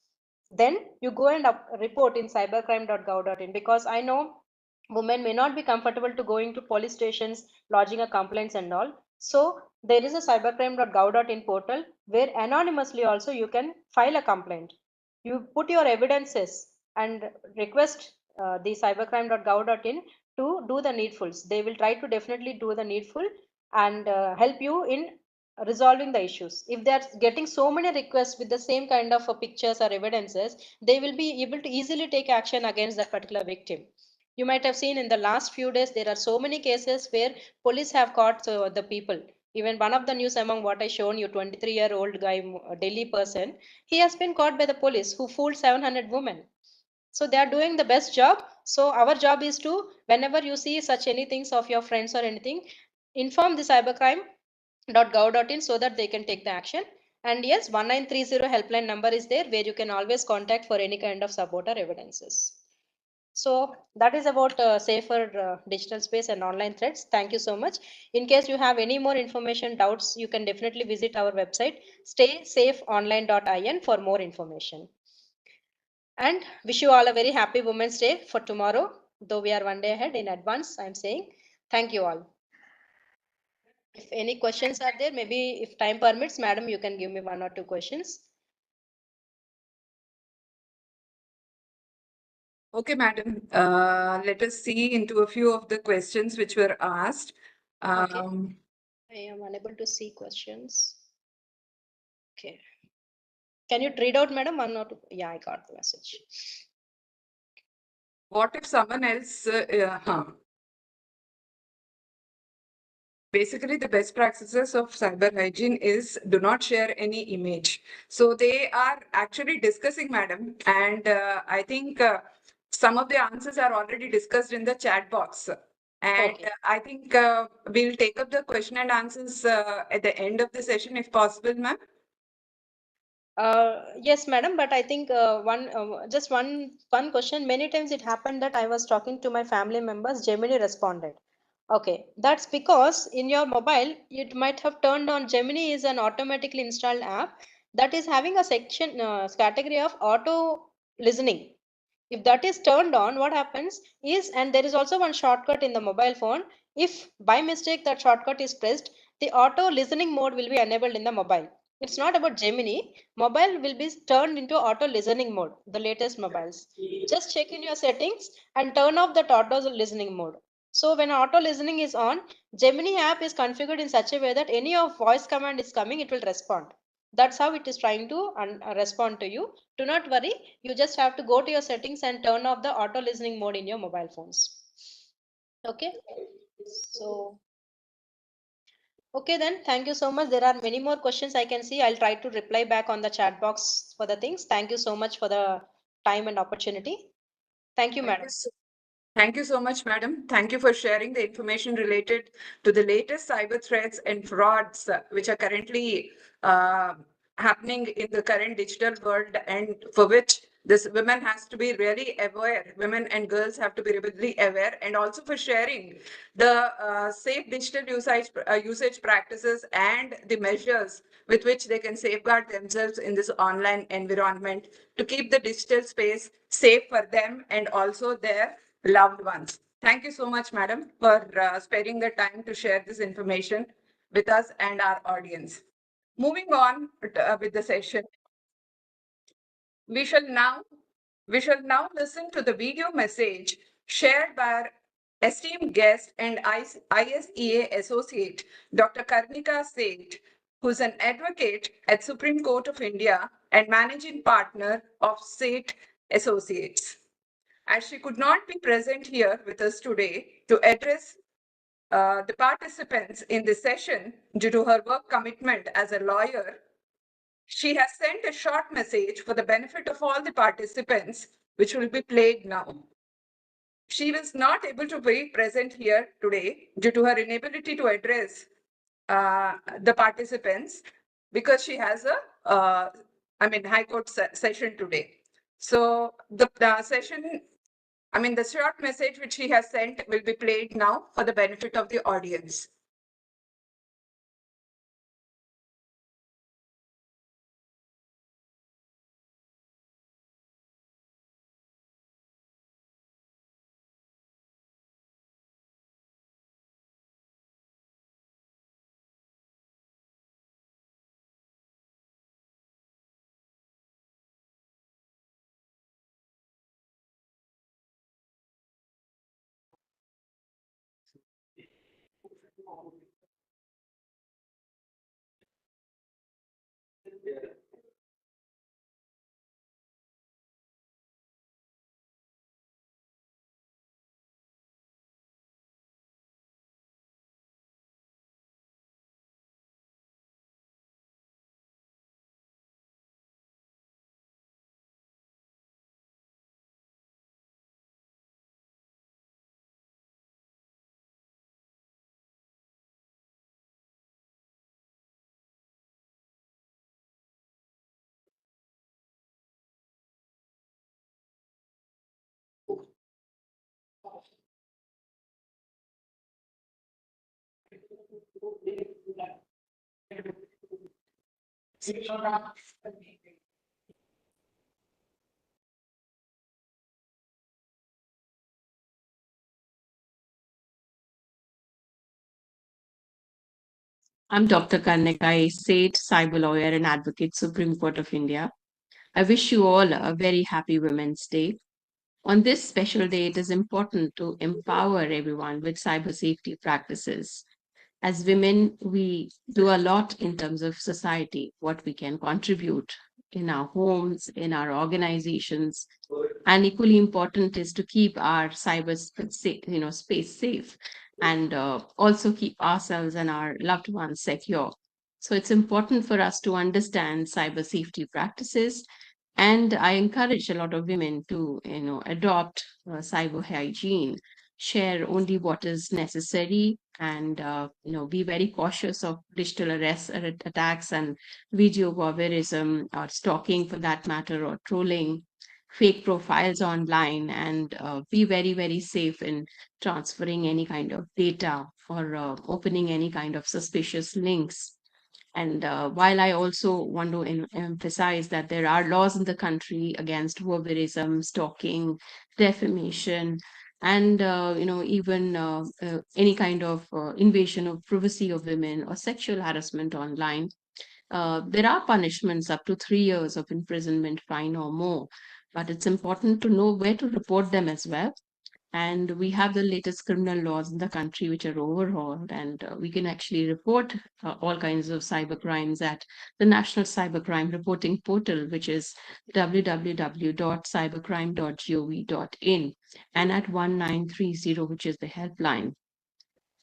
then you go and report in cybercrime.gov.in, because I know women may not be comfortable to going to police stations, lodging a complaints and all. So there is a cybercrime.gov.in portal where anonymously also you can file a complaint. You put your evidences and request the cybercrime.gov.in to do the needfuls. They will try to definitely do the needful and help you in resolving the issues. If they are getting so many requests with the same kind of pictures or evidences, they will be able to easily take action against that particular victim. You might have seen in the last few days there are so many cases where police have caught the people. Even one of the news among what I shown you, 23-year-old guy, a Delhi person, he has been caught by the police who fooled 700 women. So they are doing the best job. So our job is to, whenever you see such anything of your friends or anything, inform the cybercrime.gov.in so that they can take the action. And yes, 1930 helpline number is there where you can always contact for any kind of support or evidences. So that is about safer digital space and online threats. Thank you so much. In case you have any more information, doubts, you can definitely visit our website staysafeonline.in for more information. And wish you all a very happy Women's Day for tomorrow. Though we are one day ahead in advance, I'm saying thank you all. If any questions are there, maybe if time permits, madam, you can give me one or two questions. Okay, madam. Let us see into a few of the questions which were asked. Okay. I am unable to see questions. Okay. Can you read out, madam? One or two? Yeah, I got the message. What if someone else? Basically, the best practices of cyber hygiene is do not share any image. So they are actually discussing, madam, and I think some of the answers are already discussed in the chat box. And Okay. I think we'll take up the question and answers at the end of the session, if possible, ma'am. Yes, madam, but I think just one question. Many times it happened that I was talking to my family members, Gemini responded. Okay, that's because in your mobile, you might have turned on Gemini is an automatically installed app that is having a section category of auto listening. If that is turned on, what happens is, and there is also one shortcut in the mobile phone. If by mistake that shortcut is pressed, the auto listening mode will be enabled in the mobile. It's not about Gemini. Mobile will be turned into auto listening mode, the latest mobiles. Just check in your settings and turn off that auto listening mode. So when auto listening is on, Gemini app is configured in such a way that any of voice command is coming, it will respond. That's how it is trying to respond to you. Do not worry, you just have to go to your settings and turn off the auto listening mode in your mobile phones. Okay, so okay, then thank you so much. There are many more questions I can see. I'll try to reply back on the chat box for the things. Thank you so much for the time and opportunity. Thank you, Thank madam. you Thank you so much, madam. Thank you for sharing the information related to the latest cyber threats and frauds which are currently happening in the current digital world, and for which this women has to be really aware. Women and girls have to be really aware, and also for sharing the safe digital usage practices and the measures with which they can safeguard themselves in this online environment to keep the digital space safe for them and also their loved ones. Thank you so much, madam, for sparing the time to share this information with us and our audience. Moving on with the session, we shall now listen to the video message shared by our esteemed guest and ISEA associate, Dr. Karnika Seth, who's an advocate at Supreme Court of India and managing partner of Seth Associates. As she could not be present here with us today to address the participants in this session due to her work commitment as a lawyer, she has sent a short message for the benefit of all the participants, which will be played now. She was not able to be present here today due to her inability to address the participants because she has a, High Court session today. So the session, the short message which he has sent will be played now for the benefit of the audience. I'm Dr. Karnika, a state cyber lawyer and advocate, Supreme Court of India. I wish you all a very happy Women's Day. On this special day, it is important to empower everyone with cyber safety practices. As women, we do a lot in terms of society, what we can contribute in our homes, in our organizations, and equally important is to keep our space safe and also keep ourselves and our loved ones secure. So it's important for us to understand cyber safety practices, and I encourage a lot of women to adopt cyber hygiene, share only what is necessary, and be very cautious of digital arrests or attacks and video barbarism or stalking for that matter, or trolling, fake profiles online, and be very, very safe in transferring any kind of data or opening any kind of suspicious links. And while I also want to emphasize that there are laws in the country against barbarism, stalking, defamation, and even any kind of invasion of privacy of women or sexual harassment online, there are punishments up to 3 years of imprisonment, fine, or more. But it's important to know where to report them as well. And we have the latest criminal laws in the country which are overhauled, and we can actually report all kinds of cyber crimes at the National Cybercrime Reporting Portal, which is www.cybercrime.gov.in, and at 1930, which is the helpline.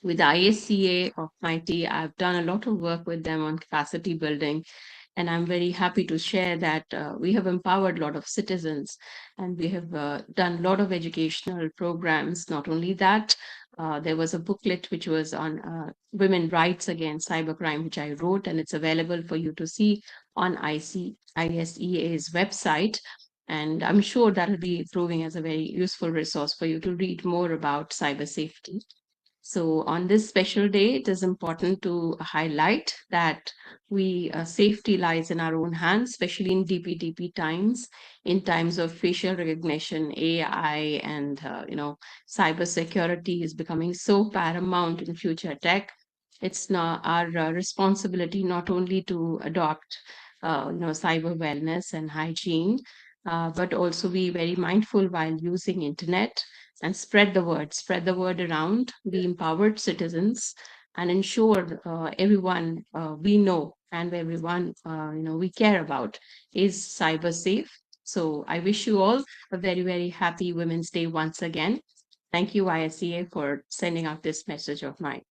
With ISCA of Mighty, I've done a lot of work with them on capacity building, and I'm very happy to share that we have empowered a lot of citizens, and we have done a lot of educational programs. Not only that, there was a booklet which was on women rights against cybercrime, which I wrote, and it's available for you to see on ISEA's website. And I'm sure that'll be proving as a very useful resource for you to read more about cyber safety. So on this special day, it is important to highlight that safety lies in our own hands, especially in DPDP times, in times of facial recognition, AI, and cyber security is becoming so paramount in future tech. It's not our responsibility not only to adopt cyber wellness and hygiene, but also be very mindful while using internet, and spread the word around, be empowered citizens, and ensure everyone we know and everyone we care about is cyber safe. So I wish you all a very, very happy Women's Day once again. Thank you, ISCA, for sending out this message of mine.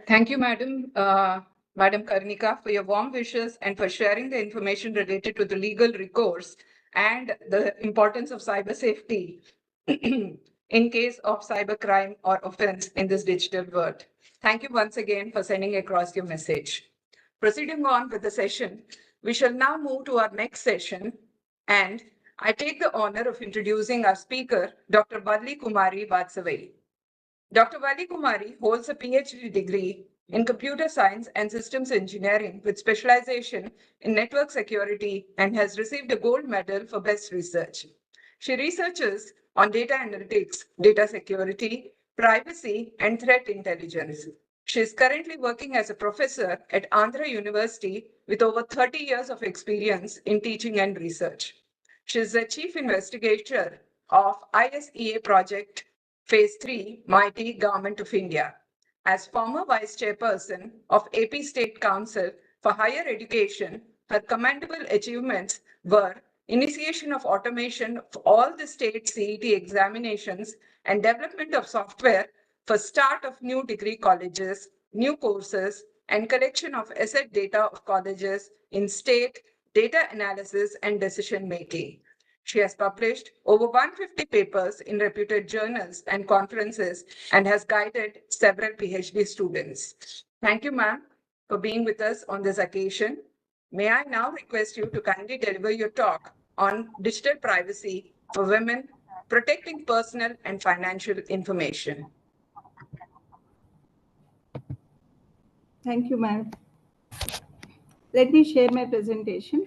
Thank you, Madam. Madam Karnika, for your warm wishes and for sharing the information related to the legal recourse and the importance of cyber safety in case of cybercrime or offense in this digital world. Thank you once again for sending across your message. Proceeding on with the session, we shall now move to our next session, and I take the honor of introducing our speaker, Dr. Valli Kumari Vatsavai. Dr. Valli Kumari holds a PhD degree in computer science and systems engineering with specialization in network security and has received a gold medal for best research. She researches on data analytics, data security, privacy, and threat intelligence. She is currently working as a professor at Andhra University with over 30 years of experience in teaching and research. She is the chief investigator of ISEA project Phase 3, Mighty Government of India. As former Vice Chairperson of AP State Council for Higher Education, her commendable achievements were initiation of automation of all the state CET examinations and development of software for start of new degree colleges, new courses, and collection of asset data of colleges in state data analysis and decision making. She has published over 150 papers in reputed journals and conferences and has guided several PhD students. Thank you, ma'am, for being with us on this occasion. May I now request you to kindly deliver your talk on digital privacy for women protecting personal and financial information. Thank you, ma'am. Let me share my presentation.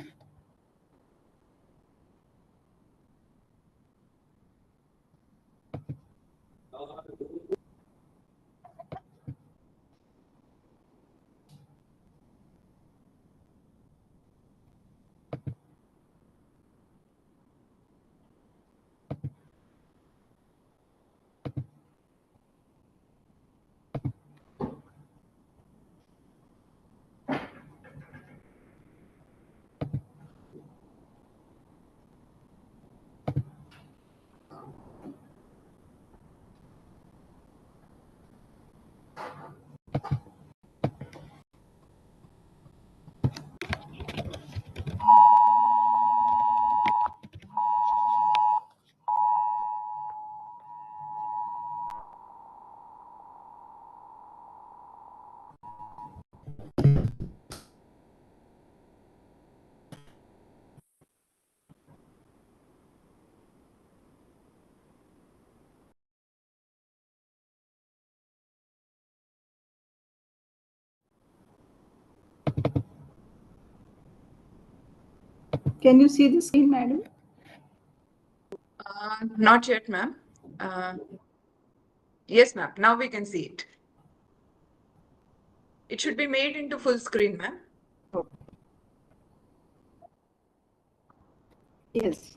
Can you see the screen, madam? Not yet, ma'am. Yes, ma'am. Now we can see it. It should be made into full screen, ma'am. Yes.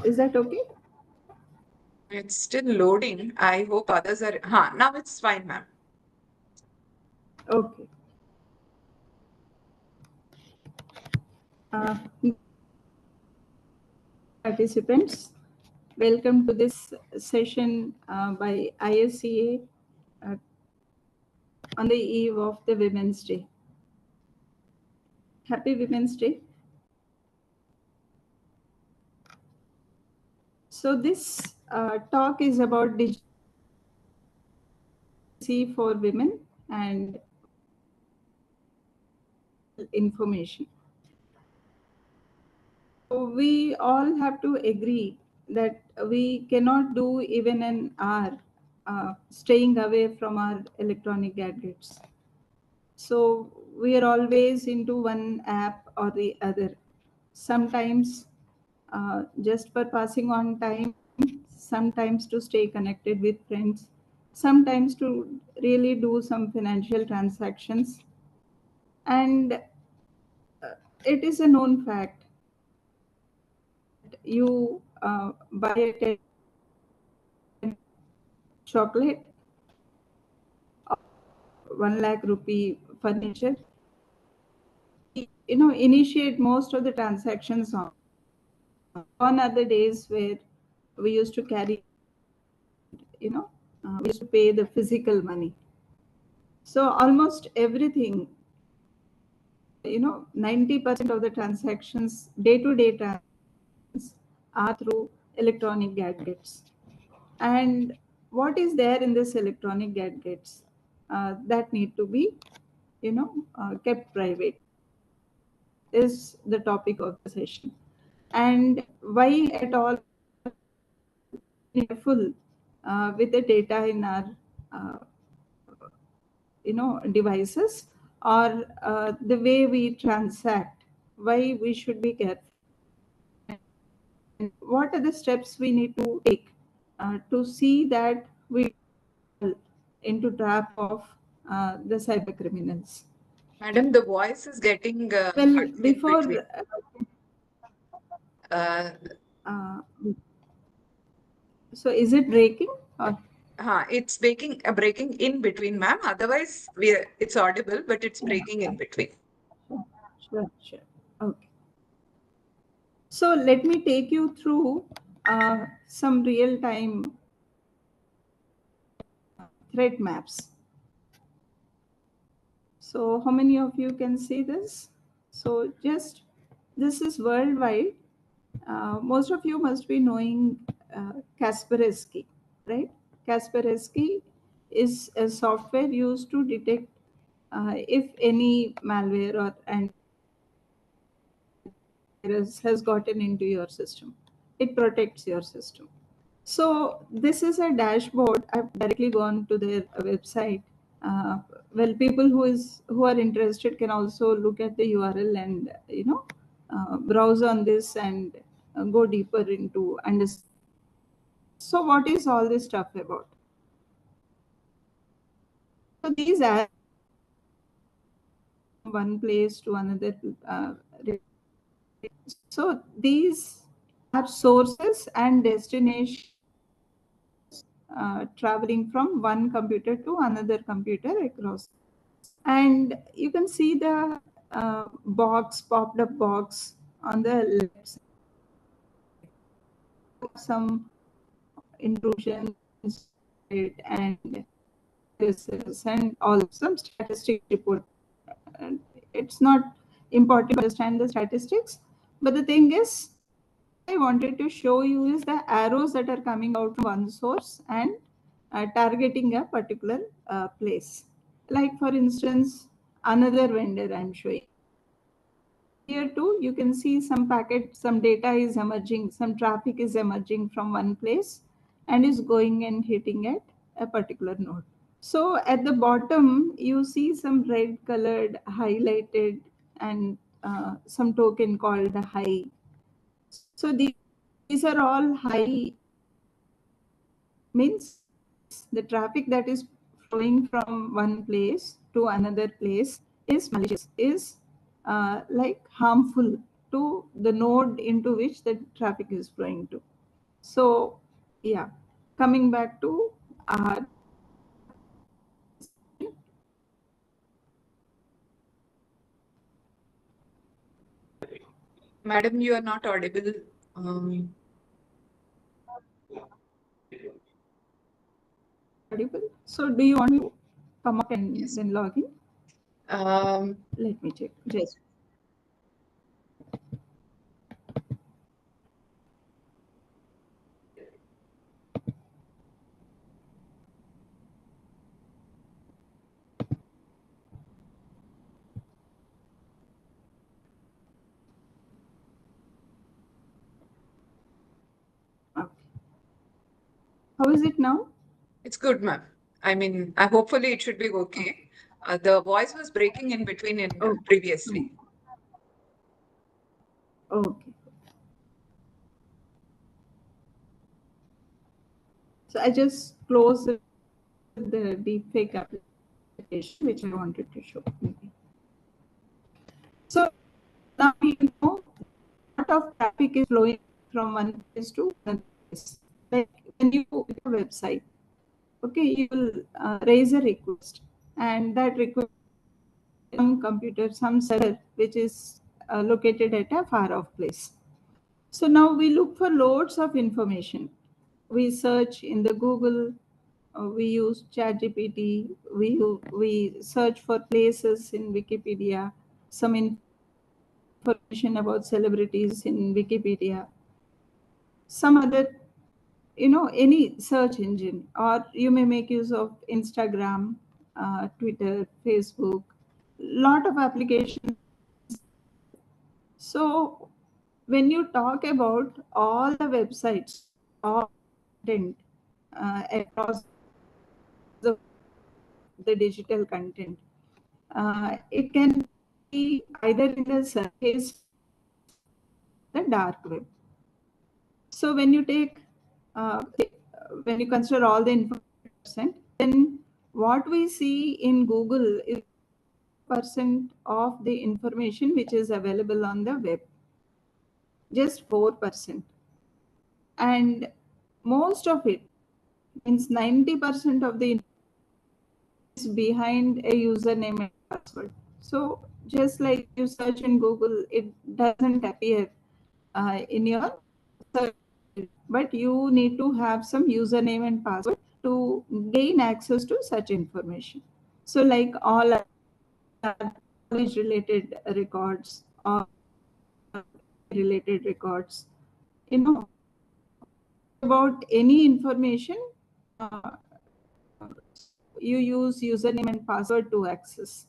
Is that okay? It's still loading. I hope others are. Now it's fine, ma'am. Okay. Participants, welcome to this session by ISCA on the eve of the Women's Day. Happy Women's Day. So this talk is about digital for women and information. So we all have to agree that we cannot do even an hour staying away from our electronic gadgets. So we are always into one app or the other. Sometimes just for passing on time, sometimes to stay connected with friends, sometimes to really do some financial transactions. And it is a known fact. You buy a chocolate, 1 lakh rupee furniture, initiate most of the transactions on other days where we used to carry, we used to pay the physical money. So almost everything, 90% of the transactions, day-to-day transactions are through electronic gadgets. And what is there in this electronic gadgets that need to be, kept private is the topic of the session. And why at all careful with the data in our devices or the way we transact, why we should be careful, and what are the steps we need to take to see that we fall into trap of the cyber criminals. Madam, the voice is getting Well, before so is it breaking or? It's breaking in between, ma'am. Otherwise, it's audible, but it's breaking in between. Sure. Okay. So let me take you through some real-time threat maps. So how many of you can see this? So this is worldwide. Most of you must be knowing Kaspersky, right? Kaspersky is a software used to detect if any malware or antivirus has gotten into your system. It protects your system. So this is a dashboard. I've directly gone to their website. Well, people who are interested can also look at the URL and browse on this and go deeper into understand. So what is all this stuff about? So these are one place to another. So these are sources and destinations traveling from one computer to another computer across. And you can see the popped up box on the left side. Some intrusions and cases and all some statistic report. It's not important to understand the statistics, but the thing is, I wanted to show you is the arrows that are coming out from one source and targeting a particular place. Like for instance, another vendor I'm showing. Here too, you can see some data is emerging, some traffic is emerging from one place and is going and hitting at a particular node. So at the bottom, you see some red colored highlighted and some token called the high. So these are all high, means the traffic that is flowing from one place to another place is malicious, is like harmful to the node into which the traffic is flowing to. So yeah, coming back to our Madam, you are not audible. audible. So do you want to come up and Yes. then log in? Let me check. Just okay. How is it now? It's good, ma'am. I mean, hopefully it should be okay. The voice was breaking in between Oh, previously. okay. So I just closed the deepfake application which I wanted to show. Maybe. So now we know a lot of traffic is flowing from one place to another place. Like when you go to a website, okay, you will raise a request, and that request some computer, some server which is located at a far off place. So now we look for loads of information. We search in the Google, we use ChatGPT, we search for places in Wikipedia, some information about celebrities in Wikipedia, some other, any search engine, or you may make use of Instagram, Twitter, Facebook, lot of applications. So when you talk about all the websites, all content across the digital content, it can be either in the surface, the dark web. So when you take, when you consider all the information, then what we see in Google is percent of the information which is available on the web, just 4%, and most of it means 90% of the is behind a username and password. So just like you search in Google, it doesn't appear in your search, but you need to have some username and password to gain access to such information. So like all college related records or related records, you know, about any information, you use username and password to access.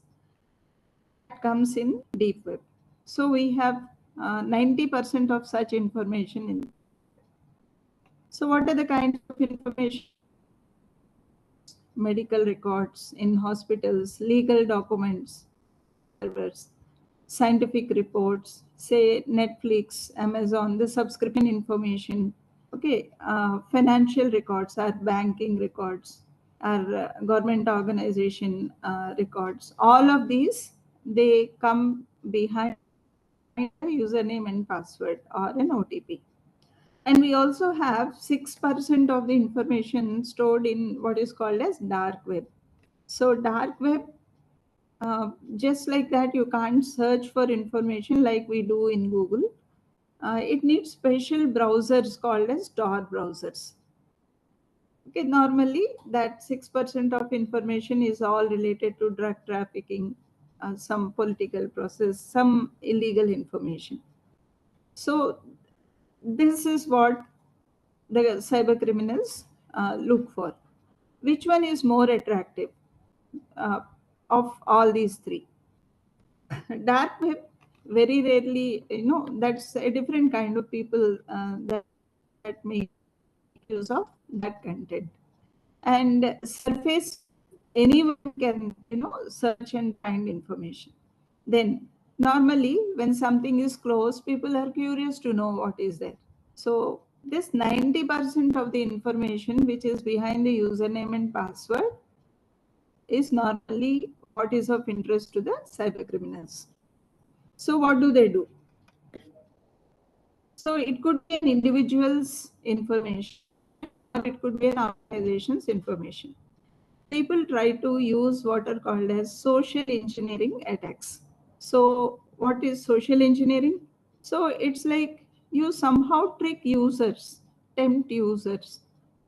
That comes in deep web. So we have 90% of such information in. So what are the kinds of information? Medical records in hospitals, legal documents, servers, scientific reports, say Netflix, Amazon, the subscription information. Okay, financial records, our banking records, our government organization records. All of these, they come behind a username and password or an OTP. And we also have 6% of the information stored in what is called as dark web. So dark web, just like that, you can't search for information like we do in Google. It needs special browsers called as Tor browsers. Okay, normally that 6% of information is all related to drug trafficking, some political process, some illegal information. So this is what the cyber criminals look for. Which one is more attractive of all these three? Dark web, very rarely, that's a different kind of people that make use of that content. And surface, anyone can, search and find information. Then normally when something is closed, people are curious to know what is there. So this 90% of the information which is behind the username and password is normally what is of interest to the cyber criminals. So what do they do? So it could be an individual's information or it could be an organization's information. People try to use what are called as social engineering attacks. So what is social engineering? So it's like you somehow trick users, tempt users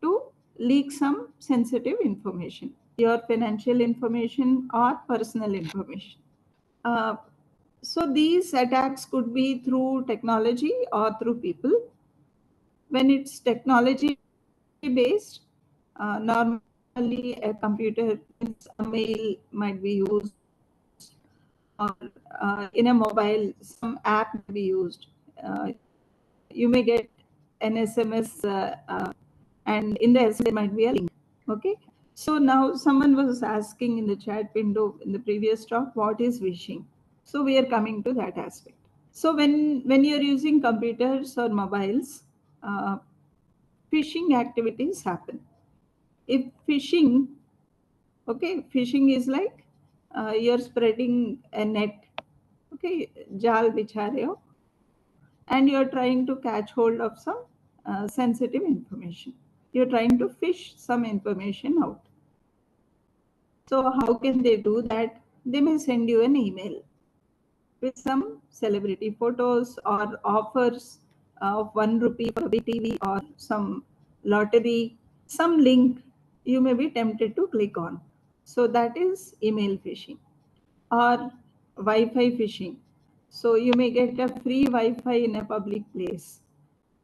to leak some sensitive information, your financial information or personal information. So these attacks could be through technology or through people. When it's technology based, normally a computer, a mail might be used, or in a mobile, some app may be used. You may get an SMS, and in the SMS might be a link. Okay. So now someone was asking in the chat window in the previous talk, what is phishing? So we are coming to that aspect. So when you're using computers or mobiles, phishing activities happen. If phishing, okay, phishing is like you're spreading a net, okay, jal bichha rahe ho, and you're trying to catch hold of some sensitive information. You're trying to fish some information out. So how can they do that? They may send you an email with some celebrity photos or offers of 1 rupee for a big TV or some lottery, some link you may be tempted to click on. So that is email phishing or Wi-Fi phishing. So you may get a free Wi-Fi in a public place.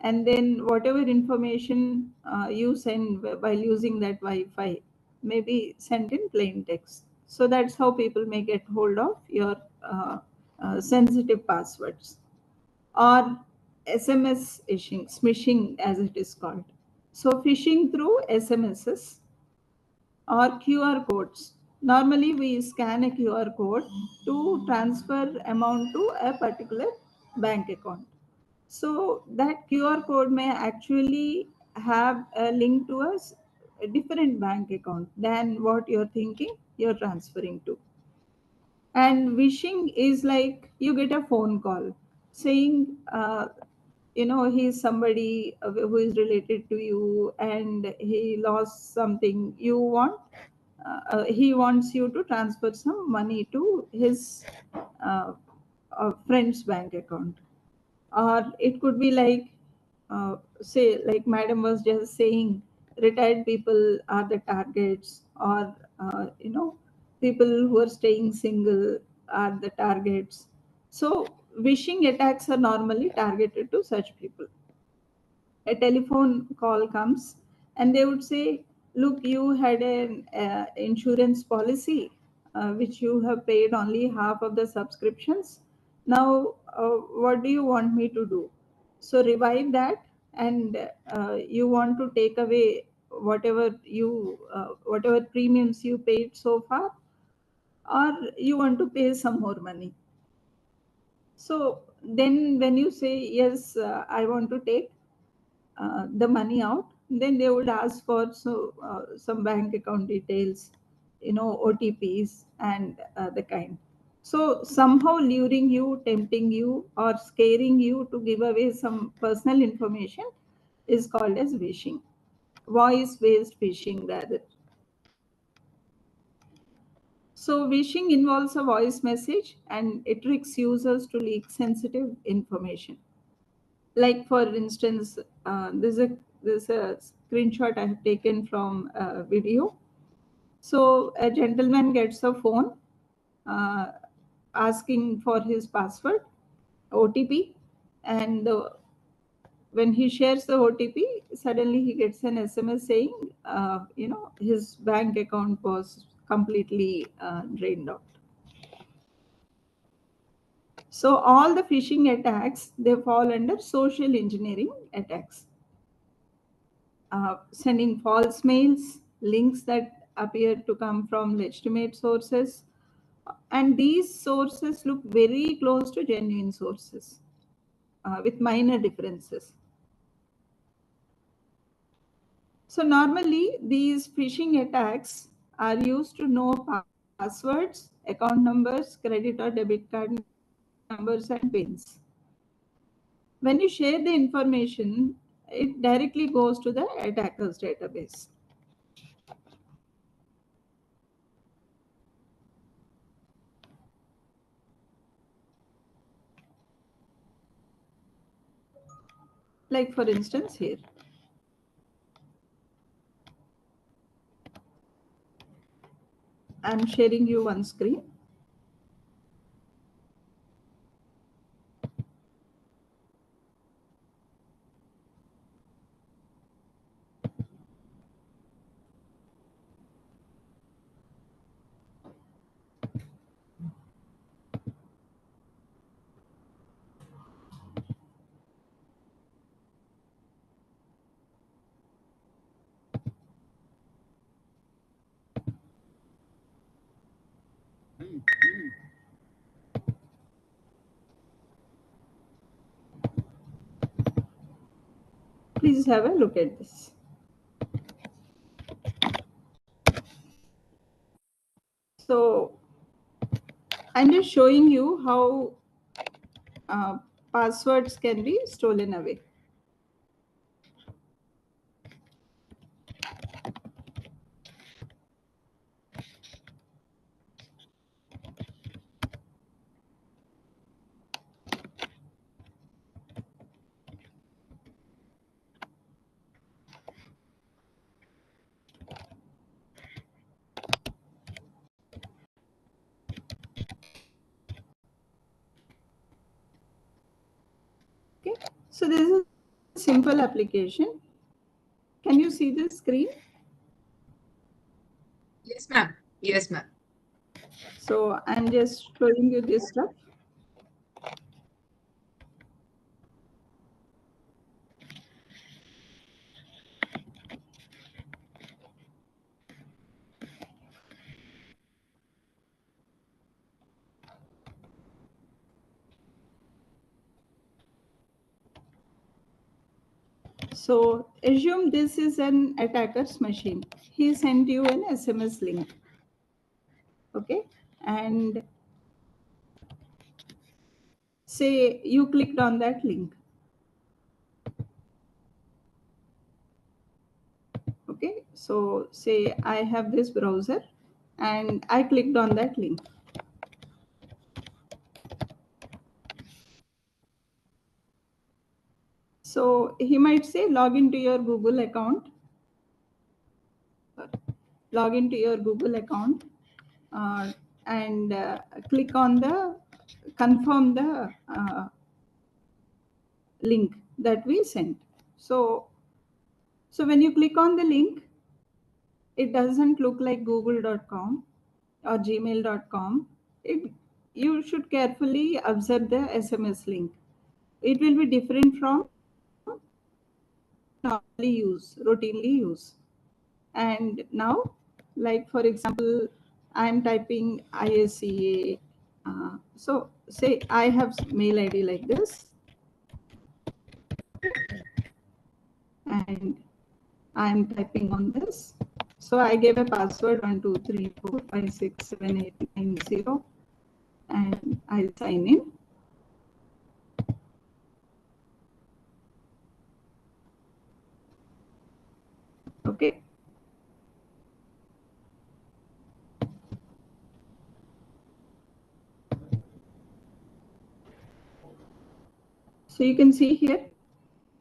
And then whatever information you send while using that Wi-Fi may be sent in plain text. So that's how people may get hold of your sensitive passwords. Or SMS phishing, smishing as it is called. So phishing through SMSs or QR codes. Normally we scan a QR code to transfer amount to a particular bank account. So that QR code may actually have a link to a different bank account than what you're thinking you're transferring to. And wishing is like you get a phone call saying, he's somebody who is related to you and he lost something. He wants you to transfer some money to his uh, friend's bank account. Or it could be like, say, like Madam was just saying, retired people are the targets, or people who are staying single are the targets. So, wishing attacks are normally targeted to such people. a telephone call comes and they would say, look, you had an insurance policy which you have paid only half of the subscriptions. Now, what do you want me to do? So revive that, and you want to take away whatever premiums you paid so far, or you want to pay some more money. So then when you say, yes, I want to take the money out, then they would ask for some bank account details, OTPs and the kind. So somehow luring you, tempting you, or scaring you to give away some personal information is called as phishing, voice-based phishing rather. So phishing involves a voice message and it tricks users to leak sensitive information. Like for instance, there's a screenshot I have taken from a video. So a gentleman gets a phone asking for his password, OTP, and when he shares the OTP, suddenly he gets an SMS saying, his bank account was completely drained out. So all the phishing attacks, they fall under social engineering attacks. Sending false mails, links that appear to come from legitimate sources. And these sources look very close to genuine sources with minor differences. So normally these phishing attacks are used to know passwords, account numbers, credit or debit card numbers and pins. When you share the information, it directly goes to the attacker's database. Like for instance here. I'm sharing you one screen. Please have a look at this. So I'm just showing you how passwords can be stolen away. Okay, so this is a simple application. Can you see the screen? Yes, ma'am. Yes, ma'am. So I'm just showing you this stuff. So assume this is an attacker's machine. He sent you an SMS link. Okay, and say you clicked on that link. Okay, so say I have this browser and I clicked on that link. So he might say log into your Google account. Log into your Google account and click on the confirm the link that we sent. So when you click on the link, it doesn't look like google.com or gmail.com. You should carefully observe the SMS link. It will be different from routinely use. And now, like for example, I'm typing ISCA. So say I have mail ID like this, and I'm typing on this. So I gave a password 123456789 and I sign in. Okay. So you can see here,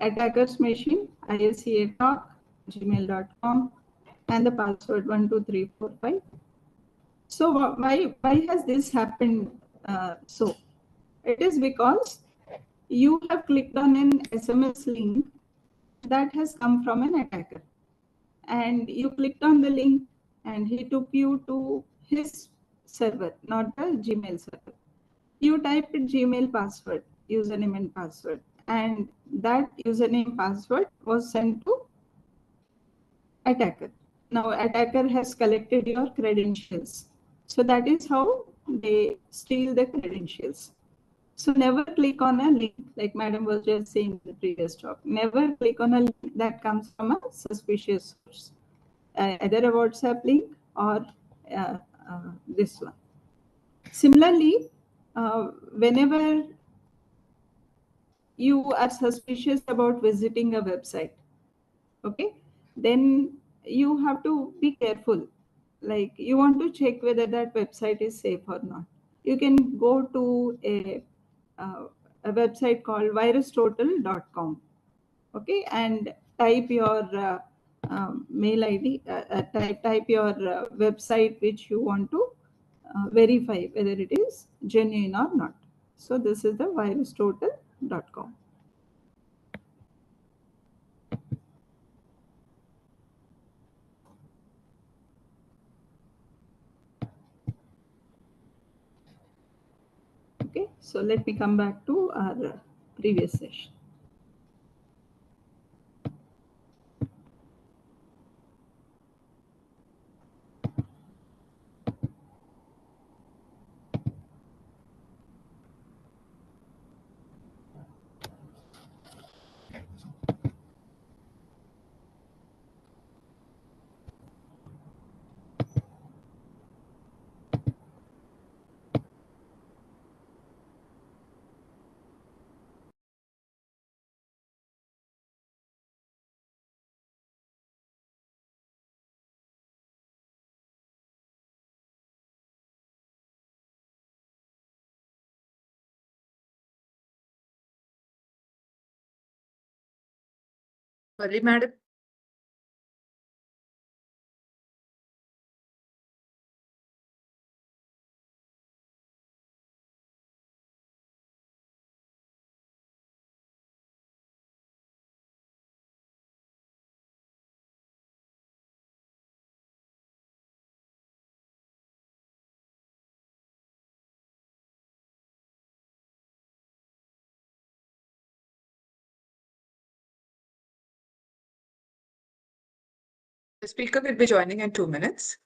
attacker's machine, ISCA talk, gmail.com, and the password 12345. So why has this happened? So it is because you have clicked on an SMS link that has come from an attacker, and you clicked on the link and he took you to his server, not the Gmail server. You typed Gmail password, username and password, and that username password was sent to attacker. Now attacker has collected your credentials. So that is how they steal the credentials. So never click on a link, like Madam was just saying in the previous talk. Never click on a link that comes from a suspicious source, either a WhatsApp link or this one. Similarly, whenever you are suspicious about visiting a website, okay, then you have to be careful. Like you want to check whether that website is safe or not. You can go to a website called virustotal.com, okay, and type your mail ID, type your website which you want to verify whether it is genuine or not. So this is the virustotal.com. Okay, so let me come back to our previous session. Valli madam. The speaker will be joining in 2 minutes.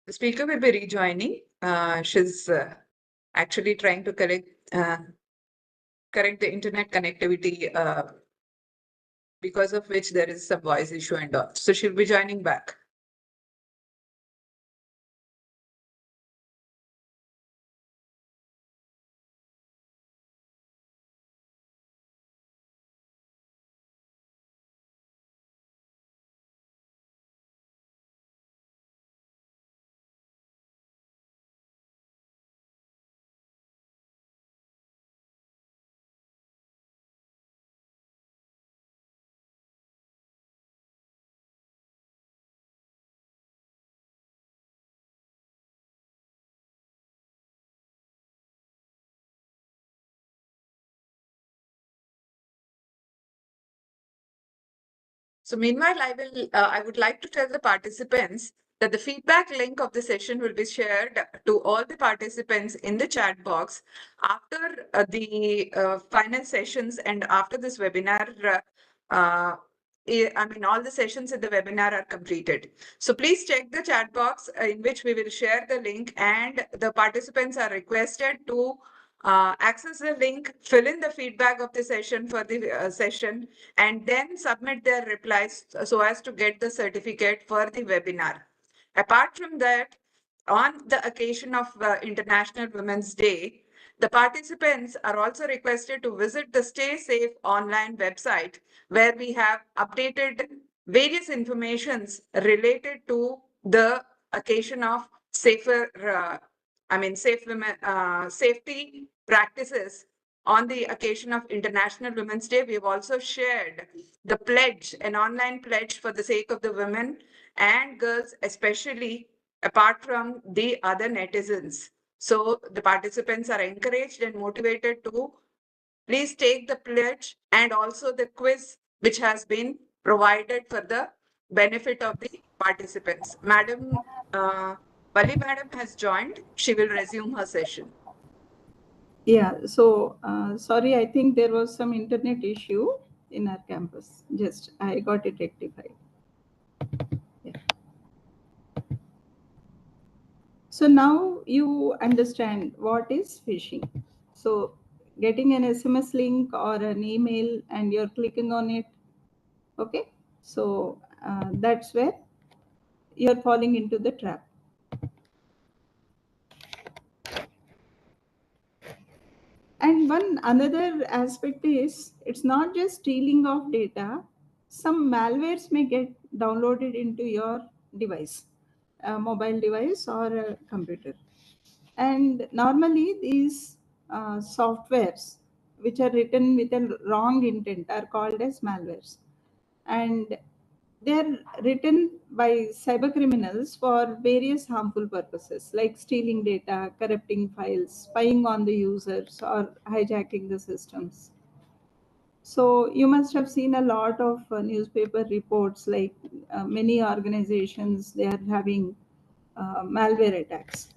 The speaker will be rejoining. She's actually trying to correct the internet connectivity, because of which there is some voice issue and all. So she'll be joining back. So meanwhile, I would like to tell the participants that the feedback link of the session will be shared to all the participants in the chat box after the final sessions and after this webinar. I mean, all the sessions in the webinar are completed. So please check the chat box in which we will share the link, and the participants are requested to access the link, fill in the feedback of the session for the session, and then submit their replies so as to get the certificate for the webinar. Apart from that, on the occasion of International Women's Day, the participants are also requested to visit the Stay Safe online website, where we have updated various informations related to the occasion of safe women, safety practices on the occasion of International Women's Day. We have also shared the pledge, an online pledge for the sake of the women and girls, especially apart from the other netizens. So the participants are encouraged and motivated to please take the pledge and also the quiz which has been provided for the benefit of the participants. Madam Bali Madam has joined. She will resume her session. Yeah, so sorry, I think there was some internet issue in our campus. Just I got it rectified. Yeah. So now you understand what is phishing. So getting an SMS link or an email and you're clicking on it. Okay, so that's where you're falling into the trap. And one another aspect is it's not just stealing of data. Some malwares may get downloaded into your device, a mobile device or a computer. And normally these softwares which are written with a wrong intent are called as malwares. And they're written by cyber criminals for various harmful purposes like stealing data, corrupting files, spying on the users, or hijacking the systems. So you must have seen a lot of newspaper reports like many organizations, they are having malware attacks.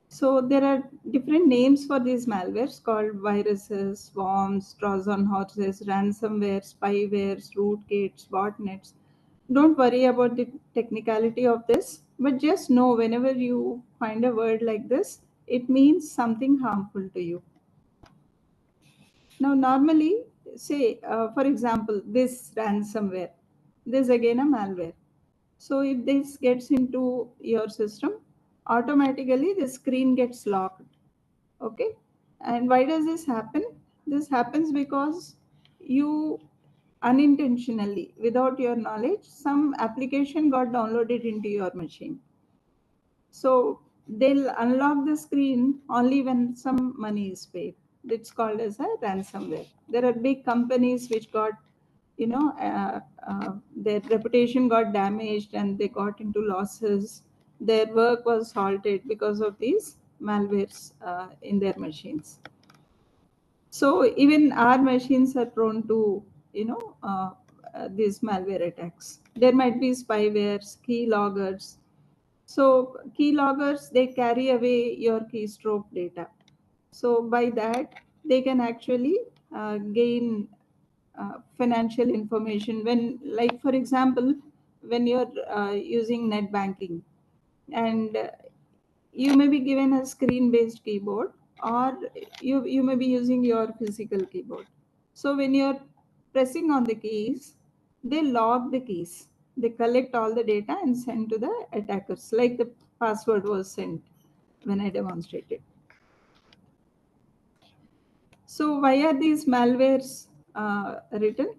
So there are different names for these malwares called viruses, worms, Trojan horses, ransomware, spywares, rootkits, botnets. Don't worry about the technicality of this, but just know whenever you find a word like this, it means something harmful to you. Now, normally, say, for example, this ransomware, this again a malware. So if this gets into your system, automatically the screen gets locked. Okay. And why does this happen? This happens because you unintentionally, without your knowledge, some application got downloaded into your machine. So they'll unlock the screen only when some money is paid. It's called as a ransomware. There are big companies which got, their reputation got damaged and they got into losses. Their work was halted because of these malwares in their machines. So even our machines are prone to, these malware attacks. There might be spywares, keyloggers. So keyloggers, they carry away your keystroke data. So by that, they can actually gain financial information. When, like for example, when you're using net banking, and you may be given a screen-based keyboard, or you may be using your physical keyboard. So when you're pressing on the keys, they log the keys. They collect all the data and send to the attackers, like the password was sent when I demonstrated. So why are these malwares written,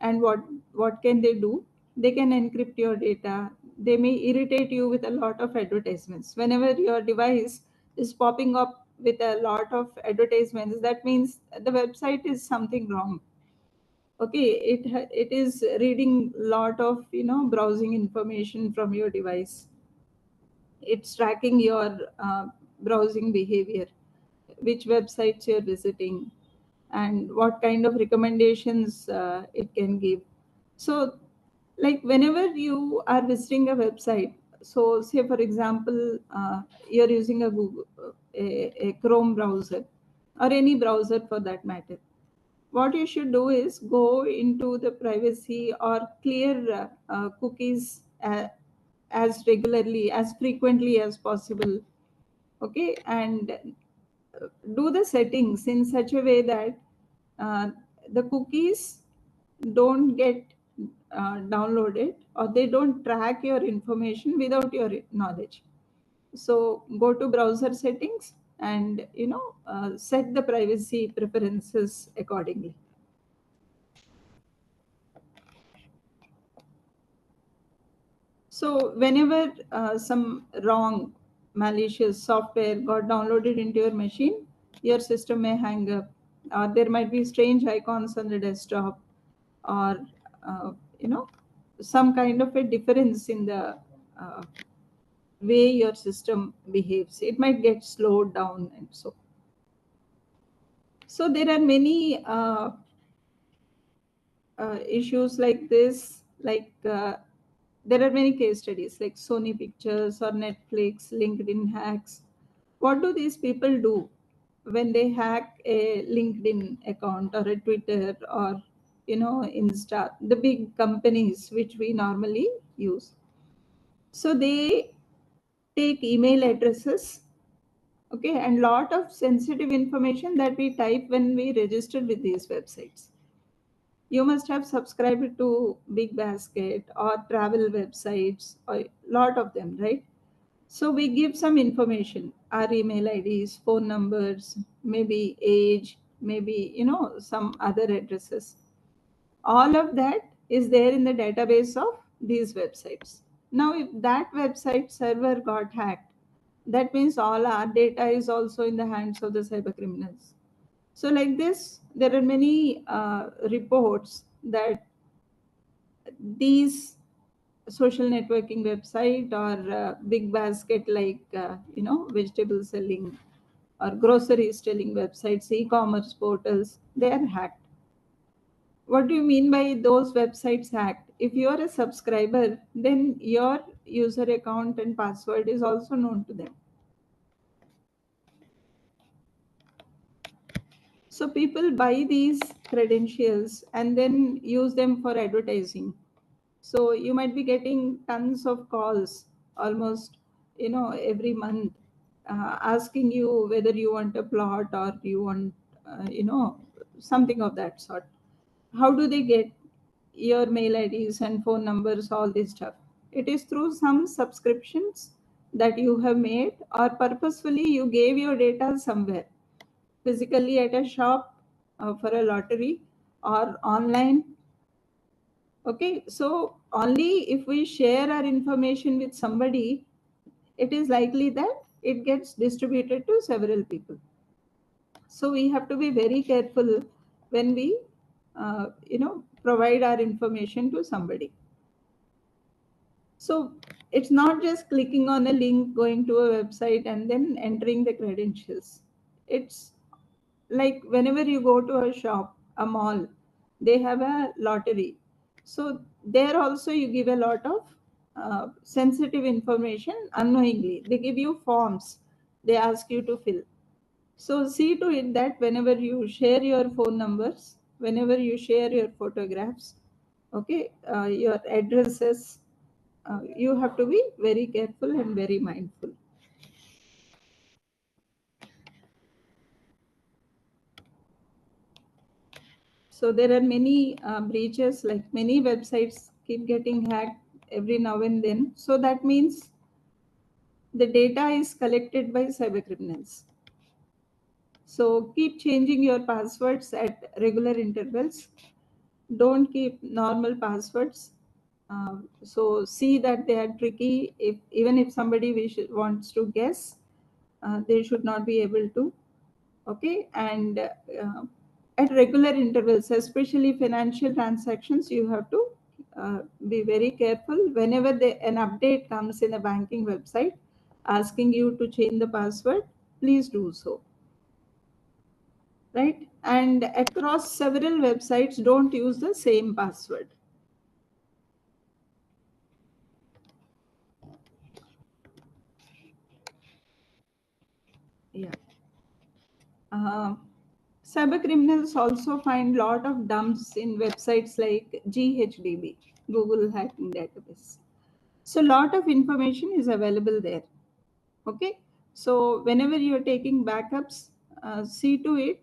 and what can they do? They can encrypt your data. They may irritate you with a lot of advertisements. Whenever your device is popping up with a lot of advertisements, that means the website is something wrong. Okay, it is reading lot of browsing information from your device. It's tracking your browsing behavior, which websites you're visiting, and what kind of recommendations it can give. So like whenever you are visiting a website, so say for example, you're using a Google, a Chrome browser, or any browser for that matter. What you should do is go into the privacy or clear cookies as regularly, as frequently as possible. Okay, and do the settings in such a way that the cookies don't get downloaded, or they don't track your information without your knowledge. So go to browser settings and set the privacy preferences accordingly. So whenever some wrong malicious software got downloaded into your machine, your system may hang up, or there might be strange icons on the desktop, or uh, you know some kind of a difference in the uh, way your system behaves. It might get slowed down, and so there are many issues like this, like there are many case studies like Sony Pictures or Netflix, LinkedIn hacks. What do these people do when they hack a LinkedIn account or a Twitter or Insta, the big companies which we normally use? So they take email addresses, okay, and lot of sensitive information that we type when we register with these websites. You must have subscribed to Big Basket or travel websites, or lot of them, right? So we give some information, our email IDs, phone numbers, maybe age, maybe some other addresses. All of that is there in the database of these websites. Now if that website server got hacked, that means all our data is also in the hands of the cyber criminals. So like this, there are many reports that these social networking website or big basket, like vegetable selling or groceries selling websites, e-commerce portals, they are hacked. What do you mean by those websites hacked? If you are a subscriber, then your user account and password is also known to them. So people buy these credentials and then use them for advertising. So you might be getting tons of calls almost, every month, asking you whether you want a plot or you want, something of that sort. How do they get your mail IDs and phone numbers, all this stuff? It is through some subscriptions that you have made, or purposefully you gave your data somewhere, physically at a shop, for a lottery, or online. Okay, so only if we share our information with somebody, it is likely that it gets distributed to several people. So we have to be very careful when we, provide our information to somebody. So it's not just clicking on a link, going to a website, and then entering the credentials. It's like whenever you go to a shop, a mall, they have a lottery. So there also you give a lot of sensitive information unknowingly. They give you forms, they ask you to fill. So see to it that whenever you share your phone numbers, whenever you share your photographs, okay, your addresses, you have to be very careful and very mindful. So there are many breaches, like many websites keep getting hacked every now and then. So that means the data is collected by cyber criminals. So keep changing your passwords at regular intervals. Don't keep normal passwords. So see that they are tricky. If even if somebody wants to guess, they should not be able to. Okay, and at regular intervals, especially financial transactions, you have to be very careful. Whenever an update comes in a banking website asking you to change the password, please do so. Right? And across several websites, don't use the same password. Yeah. Cyber criminals also find lot of dumps in websites like GHDB, Google Hacking Database. So lot of information is available there. Okay. So whenever you're taking backups, see to it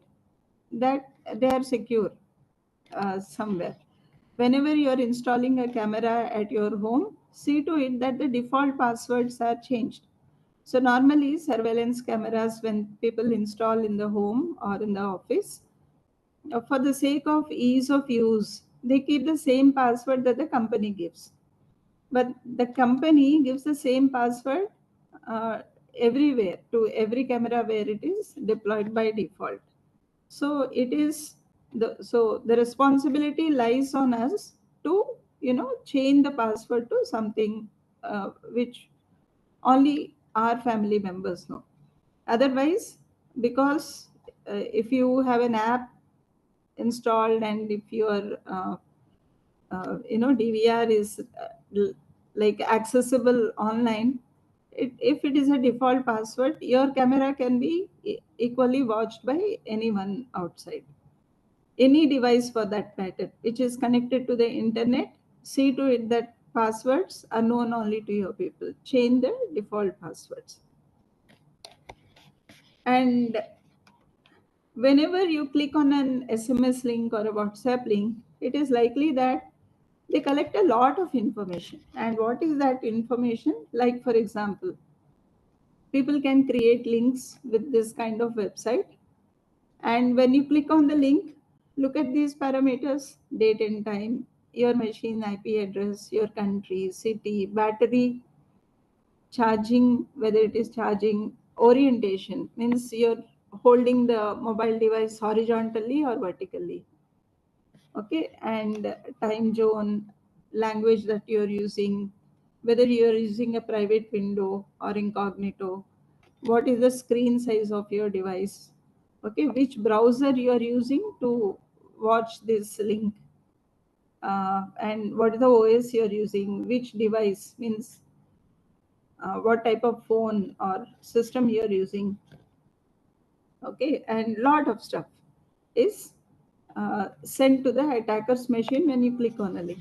that they are secure somewhere. Whenever you're installing a camera at your home, see to it that the default passwords are changed. So normally surveillance cameras, when people install in the home or in the office, for the sake of ease of use, they keep the same password that the company gives. But the company gives the same password uh, everywhere to every camera where it is deployed by default. So it is the responsibility lies on us to change the password to something which only our family members know. Otherwise, because if you have an app installed and if your DVR is like accessible online, if it is a default password, your camera can be equally watched by anyone outside. Any device for that matter, which is connected to the internet, see to it that passwords are known only to your people. Change the default passwords. And whenever you click on an SMS link or a WhatsApp link, it is likely that they collect a lot of information. And what is that information? Like, for example, people can create links with this kind of website. And when you click on the link, look at these parameters: date and time, your machine IP address, your country, city, battery, charging, whether it is charging, orientation, means you're holding the mobile device horizontally or vertically. Okay, and time zone, language that you're using, whether you're using a private window or incognito, what is the screen size of your device, okay, which browser you are using to watch this link, and what is the OS you're using, which device, means what type of phone or system you're using. Okay, and lot of stuff is sent to the attacker's machine when you click on a link.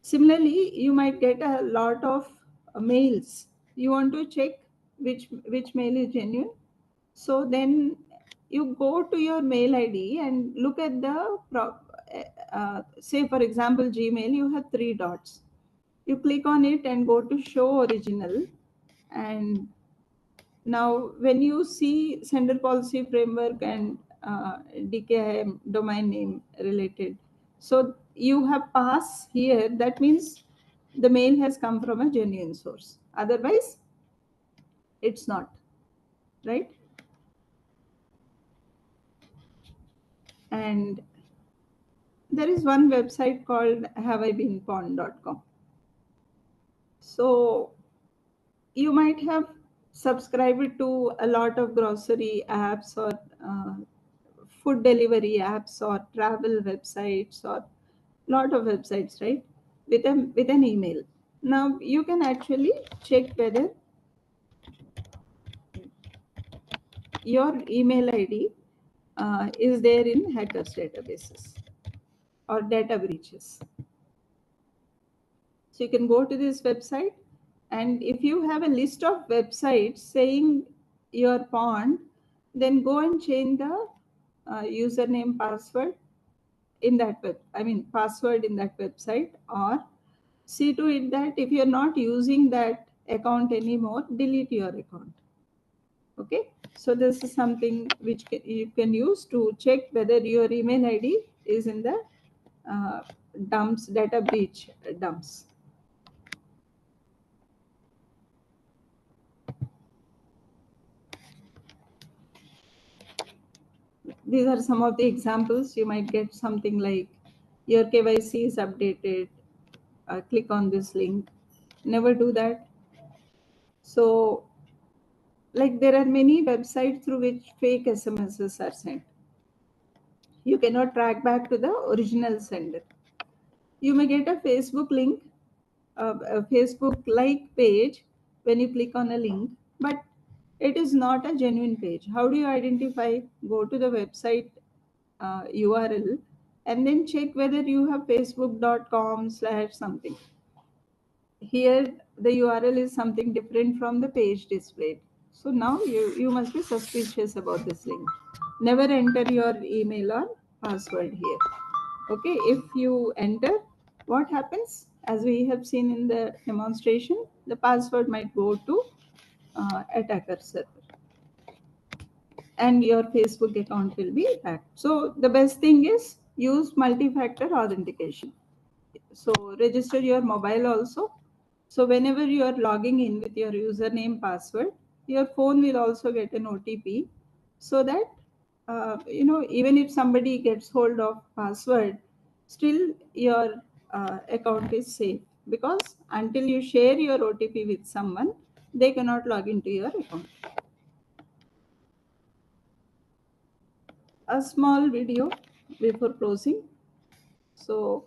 Similarly, you might get a lot of mails. You want to check which mail is genuine. So then you go to your mail ID and look at the say for example Gmail. You have 3 dots. You click on it and go to show original, and now when you see sender policy framework and DKIM domain name related, so you have pass here, that means the mail has come from a genuine source. Otherwise, it's not, right? And there is one website called haveibeenpawned.com. So you might have subscribed to a lot of grocery apps or food delivery apps or travel websites or lot of websites, right? With an email. Now you can actually check whether your email ID is there in hackers databases or data breaches. So you can go to this website, and if you have a list of websites saying you're pawned, then go and change the username, password in that password in that website, or see to it that if you're not using that account anymore, delete your account. Okay, so this is something which you can use to check whether your email ID is in the dumps, data breach dumps. These are some of the examples. You might get something like your KYC is updated. Click on this link. Never do that. So, like, there are many websites through which fake SMSs are sent. You cannot track back to the original sender. You may get a Facebook link, a Facebook like page, when you click on a link, but it is not a genuine page. How do you identify? Go to the website URL and then check whether you have facebook.com/something. Here the URL is something different from the page displayed. So now you must be suspicious about this link. Never enter your email or password here. Okay, if you enter, what happens? As we have seen in the demonstration, the password might go to attacker server and your Facebook account will be hacked. So the best thing is use multi-factor authentication. So register your mobile also. So whenever you are logging in with your username password, your phone will also get an OTP, so that even if somebody gets hold of password, still your account is safe, because until you share your OTP with someone, they cannot log into your account. A small video before closing. So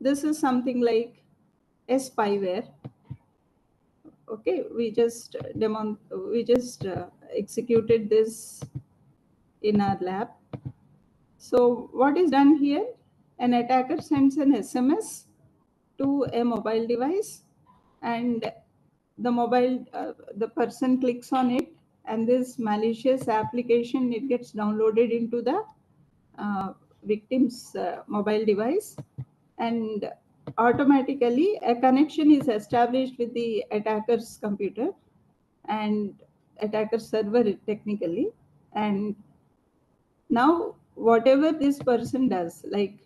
this is something like a spyware. Okay, we just executed this in our lab. So what is done here? An attacker sends an SMS to a mobile device, and the person clicks on it, and this malicious application, it gets downloaded into the victim's mobile device, and automatically a connection is established with the attacker's computer and attacker server technically. And now whatever this person does, like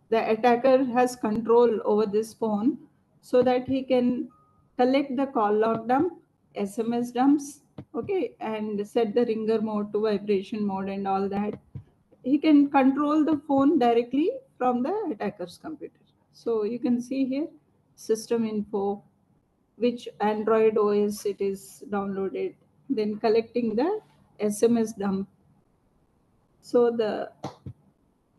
the attacker has control over this phone, so that he can collect the call log dump, SMS dumps, okay, and set the ringer mode to vibration mode and all that. He can control the phone directly from the attacker's computer. So you can see here system info, which Android OS it is downloaded, then collecting the SMS dump. So the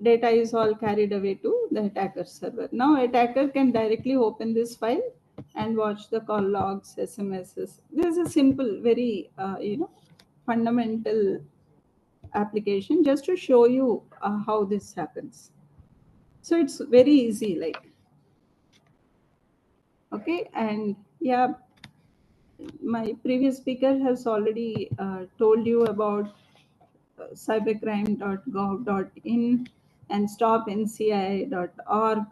data is all carried away to the attacker server. Now attacker can directly open this file and watch the call logs, SMSs. This is a simple, very fundamental application, just to show you how this happens. So it's very easy, like, okay. And yeah, my previous speaker has already told you about cybercrime.gov.in and stopnci.org.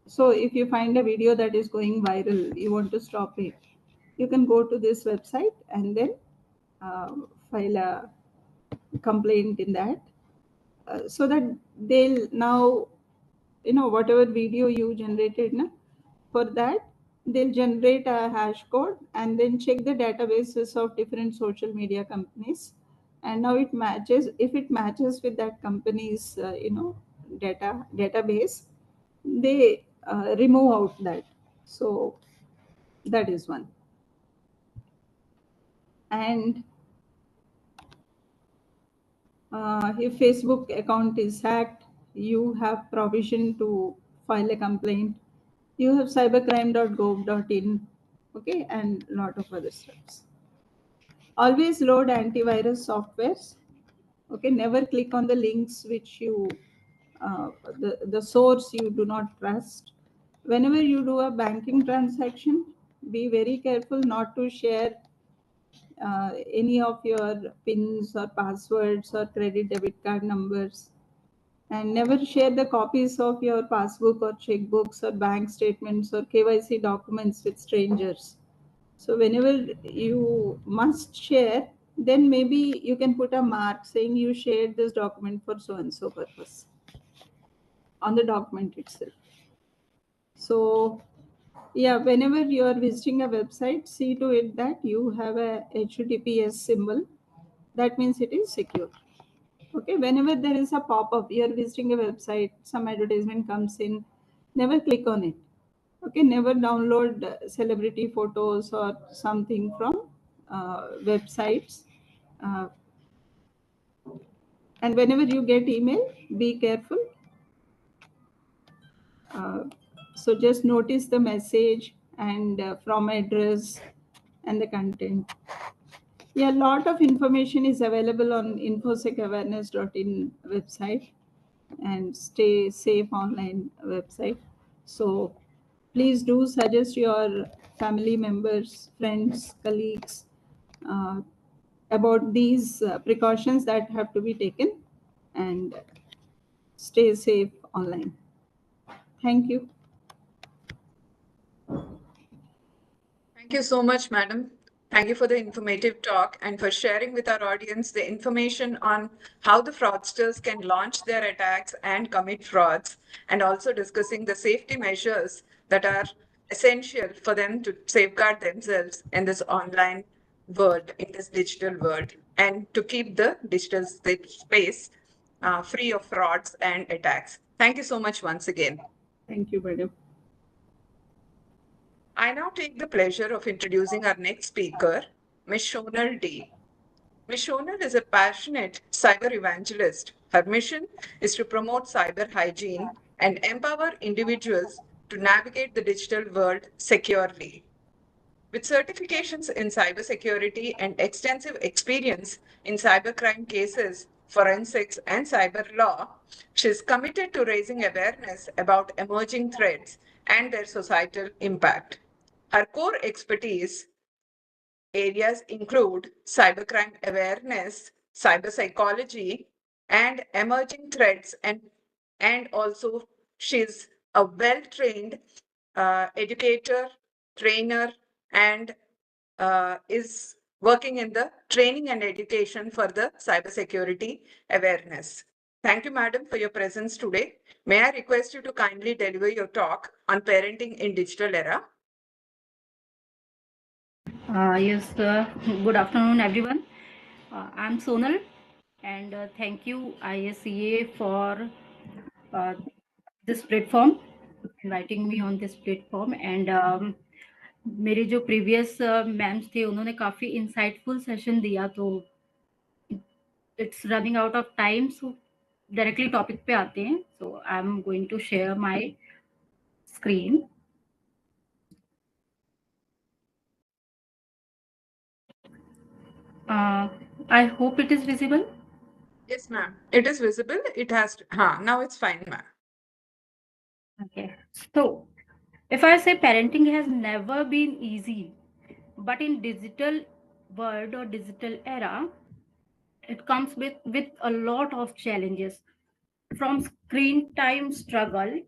So if you find a video that is going viral, you want to stop it, you can go to this website and then file a complaint in that, so that they'll now, whatever video you generated, for that they'll generate a hash code and then check the databases of different social media companies, and now it matches. If it matches with that company's database, they remove out that. So that is one. And if Facebook account is hacked, you have provision to file a complaint. You have cybercrime.gov.in, okay, and a lot of other steps. Always load antivirus softwares. Okay, never click on the links which you the source you do not trust. Whenever you do a banking transaction, be very careful not to share any of your pins or passwords or credit debit card numbers, and never share the copies of your passbook or checkbooks or bank statements or KYC documents with strangers. So whenever you must share, then maybe you can put a mark saying you shared this document for so and so purpose on the document itself. So yeah, whenever you are visiting a website, see to it that you have a HTTPS symbol. That means it is secure. Okay, whenever there is a pop-up, you are visiting a website, some advertisement comes in, never click on it. Okay, never download celebrity photos or something from websites. And whenever you get email, be careful. So just notice the message, and from address and the content. Yeah, a lot of information is available on infosecawareness.in website and Stay Safe online website. So please do suggest your family members, friends, colleagues uh, about these precautions that have to be taken, and stay safe online. Thank you. Thank you so much, madam. Thank you for the informative talk and for sharing with our audience the information on how the fraudsters can launch their attacks and commit frauds, and also discussing the safety measures that are essential for them to safeguard themselves in this online world, in this digital world, and to keep the digital space free of frauds and attacks. Thank you so much once again. Thank you, madam. I now take the pleasure of introducing our next speaker, Ms. Shonal D. Ms. Shonal is a passionate cyber evangelist. Her mission is to promote cyber hygiene and empower individuals to navigate the digital world securely. With certifications in cybersecurity and extensive experience in cybercrime cases, forensics, and cyber law, she is committed to raising awareness about emerging threats and their societal impact. Her core expertise areas include cybercrime awareness, cyber psychology, and emerging threats, and also she's a well-trained educator, trainer, and is working in the training and education for the cybersecurity awareness. Thank you, madam, for your presence today. May I request you to kindly deliver your talk on parenting in digital era? Yes, good afternoon, everyone. I'm Sonal, and thank you, ISCA, for uh, this platform, inviting me on this platform. And मेरे जो previous ma'am's थे उन्होंने काफ़ी insightful session दिया, तो it's running out of time, so directly topic पे आते हैं. So I'm going to share my screen. I hope it is visible. Yes, ma'am. It is visible. It has to, now it's fine, ma'am. Okay. So if I say parenting has never been easy, but in digital world or digital era, it comes with a lot of challenges, from screen time struggle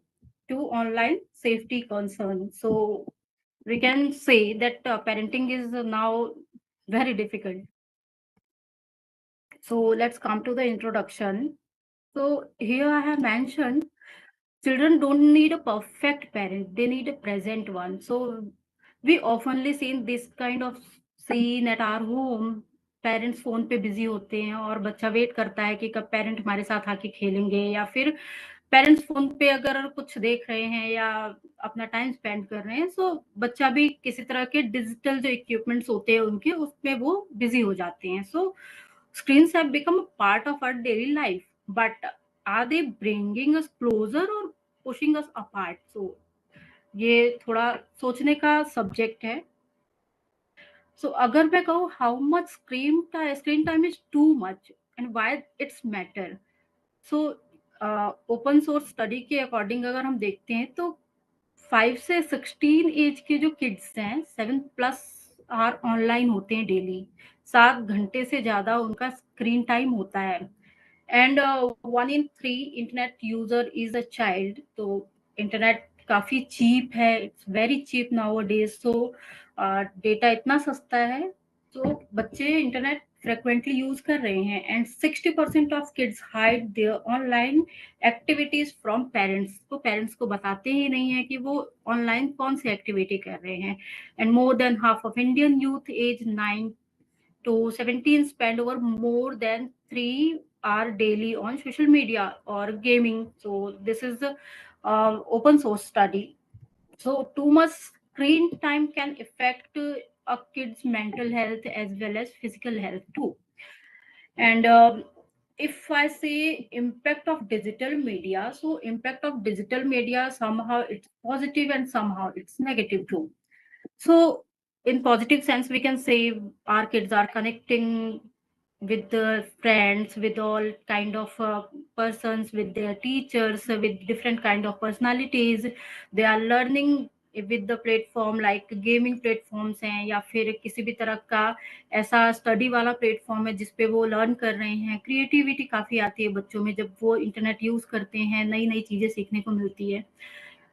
to online safety concern. So we can say that parenting is now very difficult. So let's come to the introduction. So here I have mentioned children don't need a perfect parent, they need a present one. So we oftenly seen this kind of scene at our home. Parents phone पे busy होते हैं और बच्चा wait करता है कि कब parent हमारे साथ आके खेलेंगे, या फिर पेरेंट्स फोन पे अगर कुछ देख रहे हैं या अपना टाइम स्पेंड कर रहे हैं, सो बच्चा भी किसी तरह के डिजिटल जो इक्विपमेंट्स होते हैं उनके उसमें वो बिजी हो जाते हैं. सो screens have become a part of our daily life, but are they bringing us closer or pushing us apart? So ये थोड़ा सोचने का सब्जेक्ट है. सो अगर मैं कहूँ how much screen time is too much and why it's matter. So open source study के according अगर हम देखते हैं तो 5 से 16 एज के जो किड्स हैं 7+ आवर ऑनलाइन होते हैं डेली. 7 घंटे से ज्यादा उनका स्क्रीन टाइम होता है. And 1 in 3 internet user is a child. तो इंटरनेट काफी चीप है, it's very cheap nowadays. So data इतना सस्ता है तो बच्चे इंटरनेट फ्रिक्वेंटली यूज कर रहे हैं. And 60% of kids hide their online activities from parents. तो पेरेंट्स को बताते ही नहीं है कि वो ऑनलाइन कौन सी एक्टिविटी कर रहे हैं. And more than half of Indian youth age 9 to 17 spend over more than 3 hours daily on social media or gaming. So this is the open source study. So too much screen time can affect a kid's mental health as well as physical health too. And if I say impact of digital media, so impact of digital media, somehow it's positive and somehow it's negative too. So in positive sense, we can say our kids are connecting with the friends, with all kind of persons, with their teachers, with different kind of personalities. They are learning with the platform like gaming platforms हैं या फिर किसी भी तरह का ऐसा study वाला platform है जिसपे वो लर्न कर रहे हैं. क्रिएटिविटी काफ़ी आती है बच्चों में जब वो इंटरनेट यूज़ करते हैं, नई नई चीज़ें सीखने को मिलती है.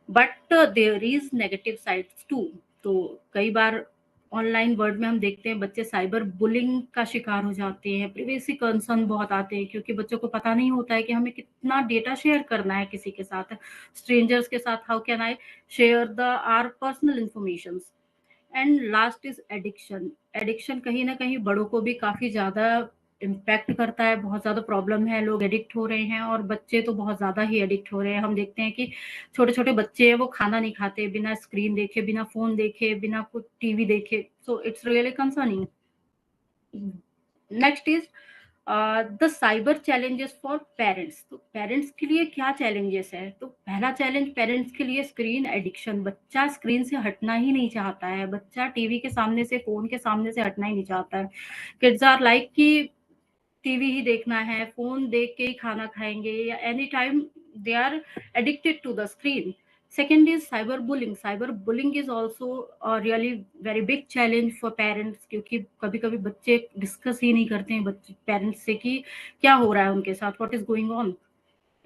But there is negative sides too. तो कई बार ऑनलाइन वर्ल्ड में हम देखते हैं बच्चे साइबर बुलिंग का शिकार हो जाते हैं. प्रिवेसी कंसर्न बहुत आते हैं क्योंकि बच्चों को पता नहीं होता है कि हमें कितना डेटा शेयर करना है किसी के साथ, स्ट्रेंजर्स के साथ. How can I share the are personal information. And last is addiction. Addiction कहीं ना कहीं बड़ों को भी काफ़ी ज़्यादा इम्पैक्ट करता है. बहुत ज़्यादा प्रॉब्लम है, लोग एडिक्ट हो रहे हैं और बच्चे तो बहुत ज़्यादा ही एडिक्ट हो रहे हैं. हम देखते हैं कि छोटे छोटे बच्चे हैं वो खाना नहीं खाते बिना स्क्रीन देखे, बिना फ़ोन देखे, बिना कुछ टीवी देखे. So it's really concerning. Next is the cyber challenges for parents. तो पेरेंट्स के लिए क्या चैलेंजेस है? तो पहला चैलेंज पेरेंट्स के लिए स्क्रीन एडिक्शन. बच्चा स्क्रीन से हटना ही नहीं चाहता है. बच्चा टीवी के सामने से, फोन के सामने से हटना ही नहीं चाहता है. किड्स आर लाइक कि टीवी ही देखना है, फोन देख के ही खाना खाएंगे या any time they are addicted to the screen. Second is cyberbullying. Cyberbullying is also a really very big challenge for parents क्योंकि कभी कभी बच्चे डिस्कस ही नहीं करते हैं बच्चे पेरेंट्स से कि क्या हो रहा है उनके साथ, what is going on.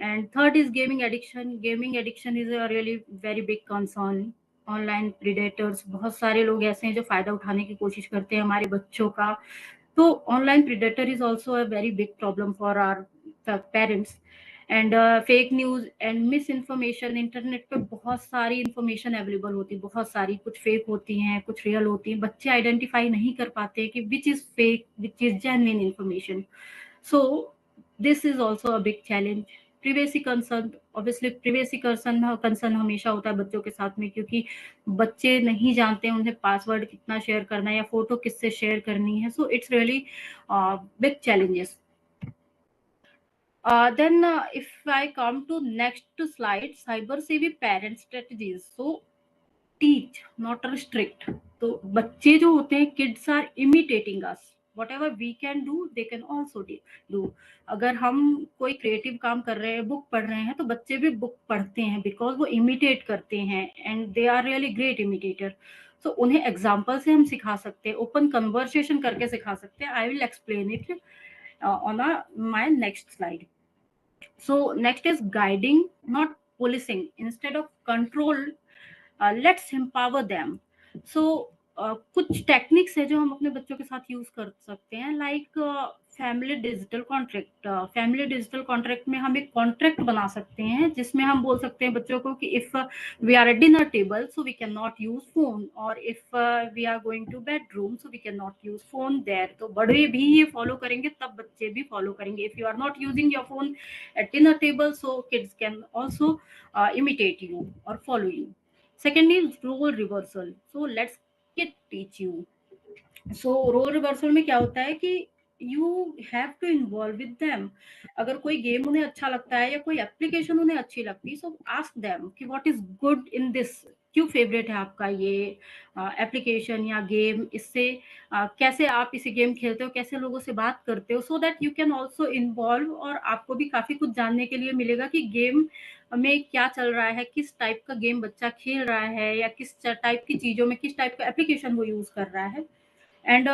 And third is gaming addiction. Gaming addiction is a really very big concern. Online predators, बहुत सारे लोग ऐसे हैं जो फायदा उठाने की कोशिश करते हैं हमारे बच्चों का. तो online predator is also a very big problem for our parents. And fake news and misinformation. Internet पे बहुत सारी इंफॉर्मेशन अवेलेबल होती है, बहुत सारी, कुछ फेक होती हैं, कुछ रियल होती हैं. बच्चे आइडेंटिफाई नहीं कर पाते हैं कि which is fake, which is genuine information. So this is also a big challenge. Privacy concern. Obviously privacy concern हमेशा होता है बच्चों के साथ में क्योंकि बच्चे नहीं जानते हैं उन्हें पासवर्ड कितना शेयर करना है या फोटो किससे शेयर करनी है. So it's really big challenges. Then if I come to next slide, cyber savvy parent strategies. So teach, not restrict. तो बच्चे जो होते हैं kids are imitating us. Whatever we can do, they can also do. अगर हम कोई creative काम कर रहे हैं, बुक पढ़ रहे हैं, तो बच्चे भी बुक पढ़ते हैं बिकॉज वो इमिटेट करते हैं and they are really great imitator. So उन्हें एग्जाम्पल से हम सिखा सकते हैं, ओपन कन्वर्सेशन करके सिखा सकते हैं. I will explain it on my next slide. So next is guiding, not policing. Instead of control, let's empower them. So कुछ टेक्निक्स है जो हम अपने बच्चों के साथ यूज कर सकते हैं like family digital contract. Family digital contract में हम एक कॉन्ट्रैक्ट बना सकते हैं जिसमें हम बोल सकते हैं बच्चों को कि if we are at dinner table so we can not use phone, और if we are going to bedroom so we can not use phone there. तो बड़े भी ये फॉलो करेंगे तब बच्चे भी फॉलो करेंगे. If you are not using your phone at dinner table so kids can also imitate you or follow you. Second is role reversal. So let's get teach you. So role reversal में क्या होता है कि you have to involve with them. अगर कोई game उन्हें अच्छा लगता है या कोई एप्लीकेशन उन्हें अच्छी लगती है, so ask them कि what is good in this. क्यों फेवरेट है आपका ये एप्लीकेशन या गेम, इससे कैसे आप इसे गेम खेलते हो, कैसे लोगों से बात करते हो, so that you can also involve. और आपको भी काफी कुछ जानने के लिए मिलेगा कि गेम में क्या चल रहा है, किस टाइप का गेम बच्चा खेल रहा है या किस टाइप की चीजों में किस टाइप का एप्लीकेशन वो यूज कर रहा है. एंड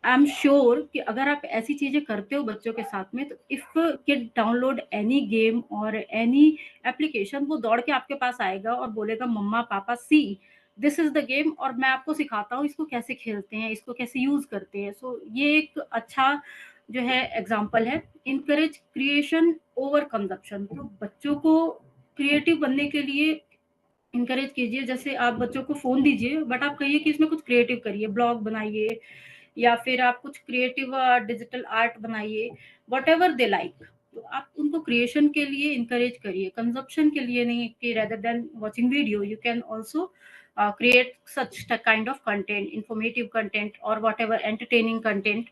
आई एम श्योर कि अगर आप ऐसी चीजें करते हो बच्चों के साथ में, तो if kid download any game और एनी एप्लीकेशन, वो दौड़ के आपके पास आएगा और बोलेगा मम्मा पापा सी दिस इज द गेम और मैं आपको सिखाता हूँ इसको कैसे खेलते हैं, इसको कैसे यूज करते हैं. सो ये एक अच्छा जो है एग्जाम्पल है. Encourage creation over consumption. तो बच्चों को क्रिएटिव बनने के लिए इनकरेज कीजिए. जैसे आप बच्चों को फोन दीजिए बट आप कहिए कि इसमें कुछ क्रिएटिव करिए, ब्लॉग बनाइए या फिर आप कुछ क्रिएटिव डिजिटल आर्ट बनाइए, वट एवर दे लाइक. तो आप उनको क्रिएशन के लिए इनकरेज करिए, कंजप्शन के लिए नहीं. कि rather than watching video you can also create such kind of content, informative content or whatever entertaining content.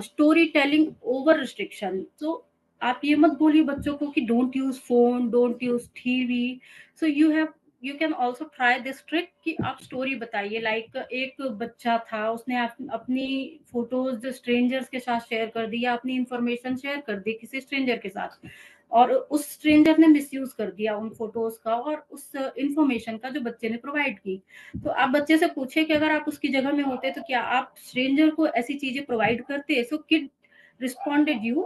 Storytelling over restriction. So आप ये मत बोलिए बच्चों को कि don't use phone, don't use TV. So you have you can also try this trick कि आप story बताइए, लाइक एक बच्चा था, उसने अपनी फोटोज स्ट्रेंजर्स के साथ शेयर कर दी या अपनी इंफॉर्मेशन शेयर कर दी किसी स्ट्रेंजर के साथ, और उस स्ट्रेंजर ने मिसयूज कर दिया उन फोटोज का और उस इंफॉर्मेशन का जो बच्चे ने प्रोवाइड की। तो आप बच्चे से पूछे कि अगर आप उसकी जगह में होते तो क्या आप स्ट्रेंजर को ऐसी चीजें प्रोवाइड करते? सो किड रिस्पॉन्डेड यू,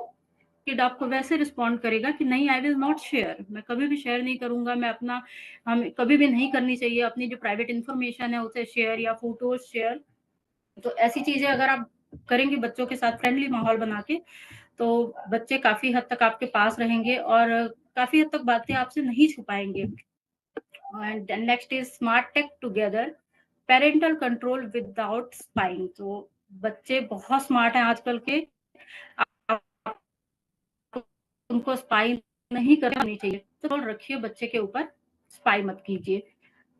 किड आपको वैसे रिस्पॉन्ड करेगा कि नहीं, आई विल नॉट शेयर, मैं कभी भी शेयर नहीं करूंगा, मैं अपना, हम कभी भी नहीं करनी चाहिए अपनी जो प्राइवेट इंफॉर्मेशन है उसे शेयर या फोटोज शेयर। तो ऐसी चीजें अगर आप करेंगे बच्चों के साथ फ्रेंडली माहौल बना के, तो बच्चे काफी हद तक आपके पास रहेंगे और काफी हद तक बातें आपसे नहीं छुपाएंगे। And next is smart tech together, parental control without spying. तो बच्चे बहुत स्मार्ट हैं आजकल के, उनको स्पाई नहीं करनी चाहिए, तो कंट्रोल रखिए बच्चे के ऊपर, स्पाई मत कीजिए।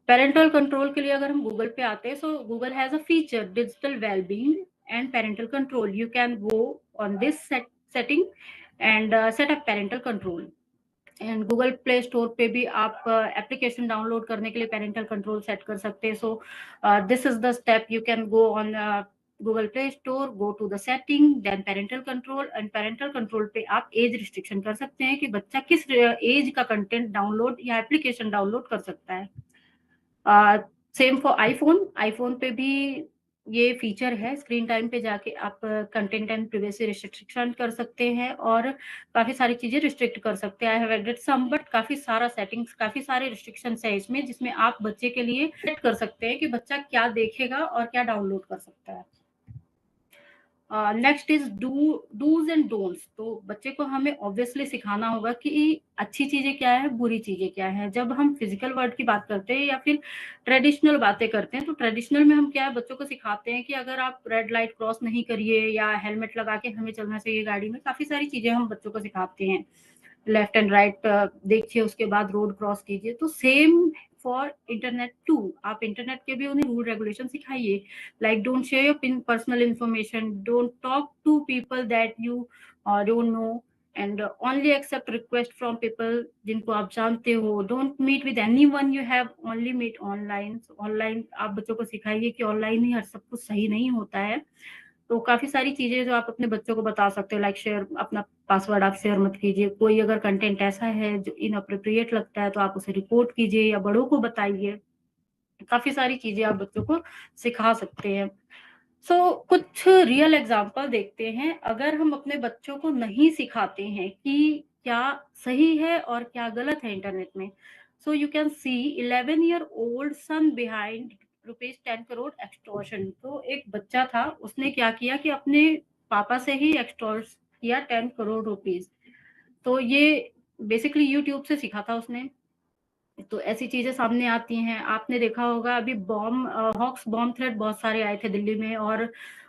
पेरेंटल कंट्रोल के लिए अगर हम गूगल पे आते हैं, सो Google has a feature digital wellbeing and parental control. You can go on this setting and set up parental control. And Google Play store पे भी आप एप्लीकेशन डाउनलोड करने के लिए पेरेंटल कंट्रोल सेट कर सकते हैं। So this is the step, you can go on Google Play Store, go to the setting, then parental control, and parental control पे आप एज रिस्ट्रिक्शन कर सकते हैं कि बच्चा किस एज का कंटेंट डाउनलोड या एप्लीकेशन डाउनलोड कर सकता है। सेम फॉर आईफोन, आईफोन पे भी ये फीचर है, स्क्रीन टाइम पे जाके आप कंटेंट एंड प्रिवेसी रिस्ट्रिक्शन कर सकते हैं और काफी सारी चीजें रिस्ट्रिक्ट कर सकते हैं। I have added some, but काफी सारा सेटिंग्स, काफी सारे रिस्ट्रिक्शंस है इसमें, जिसमें आप बच्चे के लिए सेट कर सकते हैं कि बच्चा क्या देखेगा और क्या डाउनलोड कर सकता है। Next is dos and don'ts. तो बच्चे को हमें ऑब्वियसली सिखाना होगा कि अच्छी चीजें क्या है, बुरी चीजें क्या है। जब हम फिजिकल वर्ड की बात करते हैं या फिर ट्रेडिशनल बातें करते हैं, तो ट्रेडिशनल में हम क्या है, बच्चों को सिखाते हैं कि अगर आप रेड लाइट क्रॉस नहीं करिए या हेलमेट लगा के हमें चलना चाहिए गाड़ी में, काफी सारी चीजें हम बच्चों को सिखाते हैं। लेफ्ट एंड राइट देखिए, उसके बाद रोड क्रॉस कीजिए। तो सेम फॉर इंटरनेट टू, आप इंटरनेट के भी उन्हें रूल रेगुलेशन सिखाइए, like don't share your personal information, don't talk to people that you don't know, and only accept request from people जिनको आप जानते हो, don't meet with anyone you have only meet online. Online आप बच्चों को सिखाइए कि ऑनलाइन ही हर सब कुछ सही नहीं होता है। तो काफी सारी चीजें जो आप अपने बच्चों को बता सकते हो, लाइक शेयर, अपना पासवर्ड आप शेयर मत कीजिए, कोई अगर कंटेंट ऐसा है जो इनअप्रोप्रिएट लगता है तो आप उसे रिपोर्ट कीजिए या बड़ों को बताइए। काफी सारी चीजें आप बच्चों को सिखा सकते हैं। सो कुछ रियल एग्जांपल देखते हैं। अगर हम अपने बच्चों को नहीं सिखाते हैं कि क्या सही है और क्या गलत है इंटरनेट में, so you can see 11-year-old son behind ₹10 crore extortion. तो एक बच्चा था, उसने क्या किया कि अपने पापा से ही एक्सटॉर्ट किया ₹10 crore। तो ये बेसिकली यूट्यूब से सीखा था उसने। तो ऐसी चीजें सामने आती हैं। आपने देखा होगा अभी हॉक्स बॉम्ब थ्रेट बहुत सारे आए थे दिल्ली में और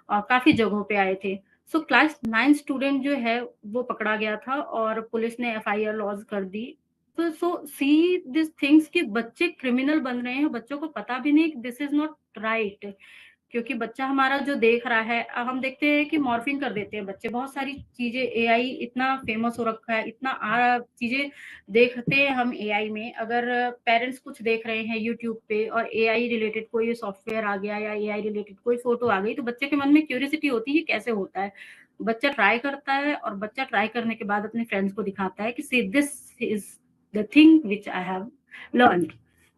काफी जगहों पे आए थे। सो क्लास 9 स्टूडेंट जो है वो पकड़ा गया था और पुलिस ने एफआईआर लॉन्च कर दी। तो सो सी दिस थिंग्स कि बच्चे क्रिमिनल बन रहे हैं, बच्चों को पता भी नहीं दिस इज नॉट राइट, क्योंकि बच्चा हमारा जो देख रहा है, अब हम देखते हैं कि मॉर्फिंग कर देते हैं बच्चे, बहुत सारी चीजें, एआई इतना फेमस हो रखा है, इतना चीजें देखते हैं हम एआई में। अगर पेरेंट्स कुछ देख रहे हैं यूट्यूब पे और एआई रिलेटेड कोई सॉफ्टवेयर आ गया या एआई रिलेटेड कोई फोटो आ गई, तो बच्चे के मन में क्यूरियोसिटी होती है कैसे होता है। बच्चा ट्राई करता है और बच्चा ट्राई करने के बाद अपने फ्रेंड्स को दिखाता है कि see this is the thing which I have learn.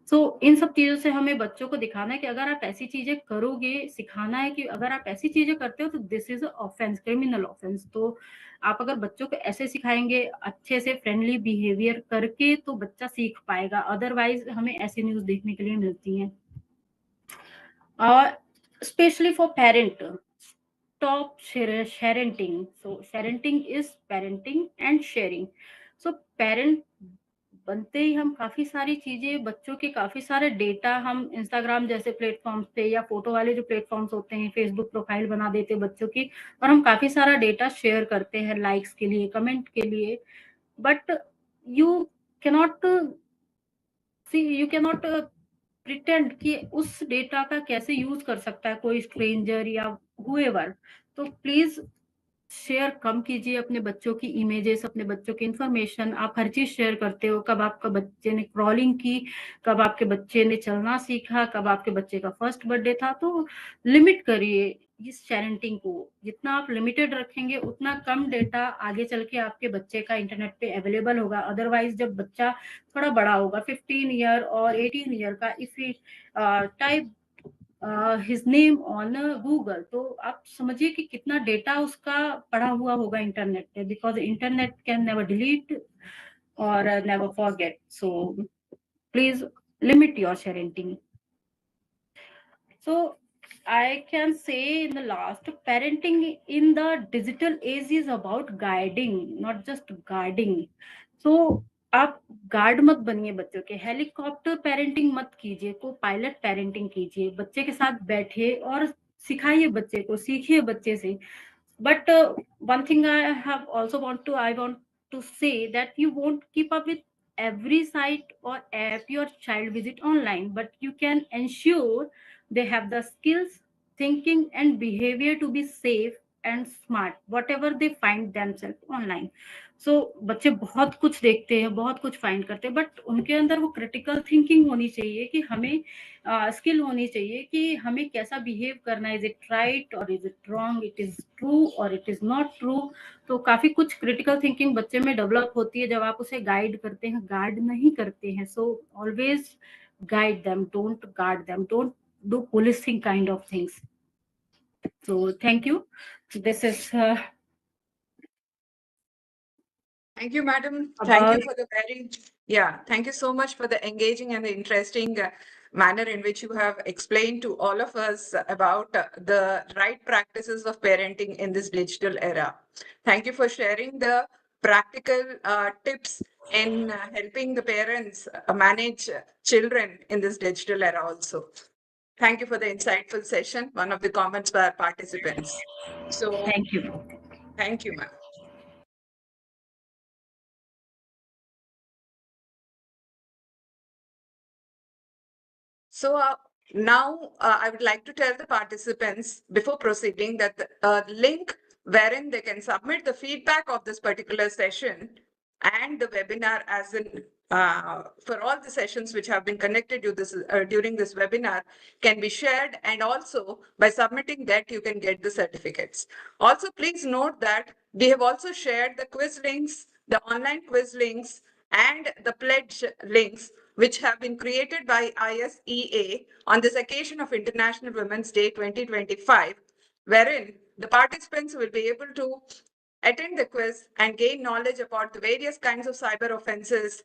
So इन सब चीजों से हमें बच्चों को दिखाना है कि अगर आप ऐसी चीजें करोगे, सिखाना है कि अगर आप ऐसी चीजें करते हो तो this is offence, criminal offence. तो आप अगर बच्चों को ऐसे सिखाएंगे अच्छे से फ्रेंडली बिहेवियर करके, तो बच्चा सीख पाएगा। अदरवाइज हमें ऐसी न्यूज देखने के लिए मिलती हैं। और specially for parent, stop sharenting. So sharenting is parenting and sharing. So parent बनते ही हम काफी सारी चीजें, बच्चों के काफी सारे डेटा हम इंस्टाग्राम जैसे प्लेटफॉर्म्स पे या फोटो वाले जो प्लेटफॉर्म्स होते हैं, फेसबुक प्रोफाइल बना देते हैं बच्चों की, और हम काफी सारा डेटा शेयर करते हैं लाइक्स के लिए, कमेंट के लिए। But you cannot you cannot pretend कि उस डेटा का कैसे यूज कर सकता है कोई स्ट्रेंजर या हुएवर। तो प्लीज शेयर कम कीजिए अपने बच्चों की इमेजेस, अपने बच्चों की इंफॉर्मेशन। आप हर चीज शेयर करते हो, कब आपका बच्चे ने क्रॉलिंग की, कब आपके बच्चे ने चलना सीखा, कब आपके बच्चे का फर्स्ट बर्थडे था। तो लिमिट करिए इस शेयरिंग को। जितना आप लिमिटेड रखेंगे उतना कम डेटा आगे चल के आपके बच्चे का इंटरनेट पे अवेलेबल होगा। अदरवाइज जब बच्चा थोड़ा बड़ा होगा, 15 ईयर और 18 ईयर का, if type his name on Google, तो आप समझिए कि कितना डेटा उसका पड़ा हुआ होगा इंटरनेट पे, because internet can never delete और never forget. So please limit your sharing. So I can say in the last, parenting in the digital age is about guiding, not just guarding. So आप guard मत बनिए बच्चों के, helicopter parenting मत कीजिए, को pilot parenting कीजिए। बच्चे के साथ बैठिए और सिखाइए बच्चे को, सीखिए बच्चे से। But one thing I want to say that you won't keep up with every site or app your child visit online, but you can ensure they have the skills, thinking and behavior to be safe and smart whatever they find themselves online. So बच्चे बहुत कुछ देखते हैं, बहुत कुछ find करते हैं, but उनके अंदर वो क्रिटिकल थिंकिंग होनी चाहिए कि हमें स्किल होनी चाहिए कि हमें कैसा बिहेव करना है। इज इट राइट और is it wrong, it is true और इट इज नॉट ट्रू। तो काफी कुछ क्रिटिकल थिंकिंग बच्चे में डेवलप होती है जब आप उसे गाइड करते हैं, गार्ड नहीं करते हैं। So always guide them, don't guard them, don't do policing kind of things. So thank you. This is Thank you, madam. Thank you for the thank you so much for the engaging and the interesting manner in which you have explained to all of us about the right practices of parenting in this digital era. Thank you for sharing the practical tips in helping the parents manage children in this digital era also. Thank you for the insightful session, one of the comments by our participants. So thank you. Thank you, ma'am. So now I would like to tell the participants before proceeding that the link wherein they can submit the feedback of this particular session and the webinar as in for all the sessions which have been connected to this during this webinar can be shared, and also by submitting that you can get the certificates. Also, please note that we have also shared the quiz links, the online quiz links, and the pledge links which have been created by ISEA on this occasion of International Women's Day 2025, wherein the participants will be able to attend the quiz and gain knowledge about the various kinds of cyber offenses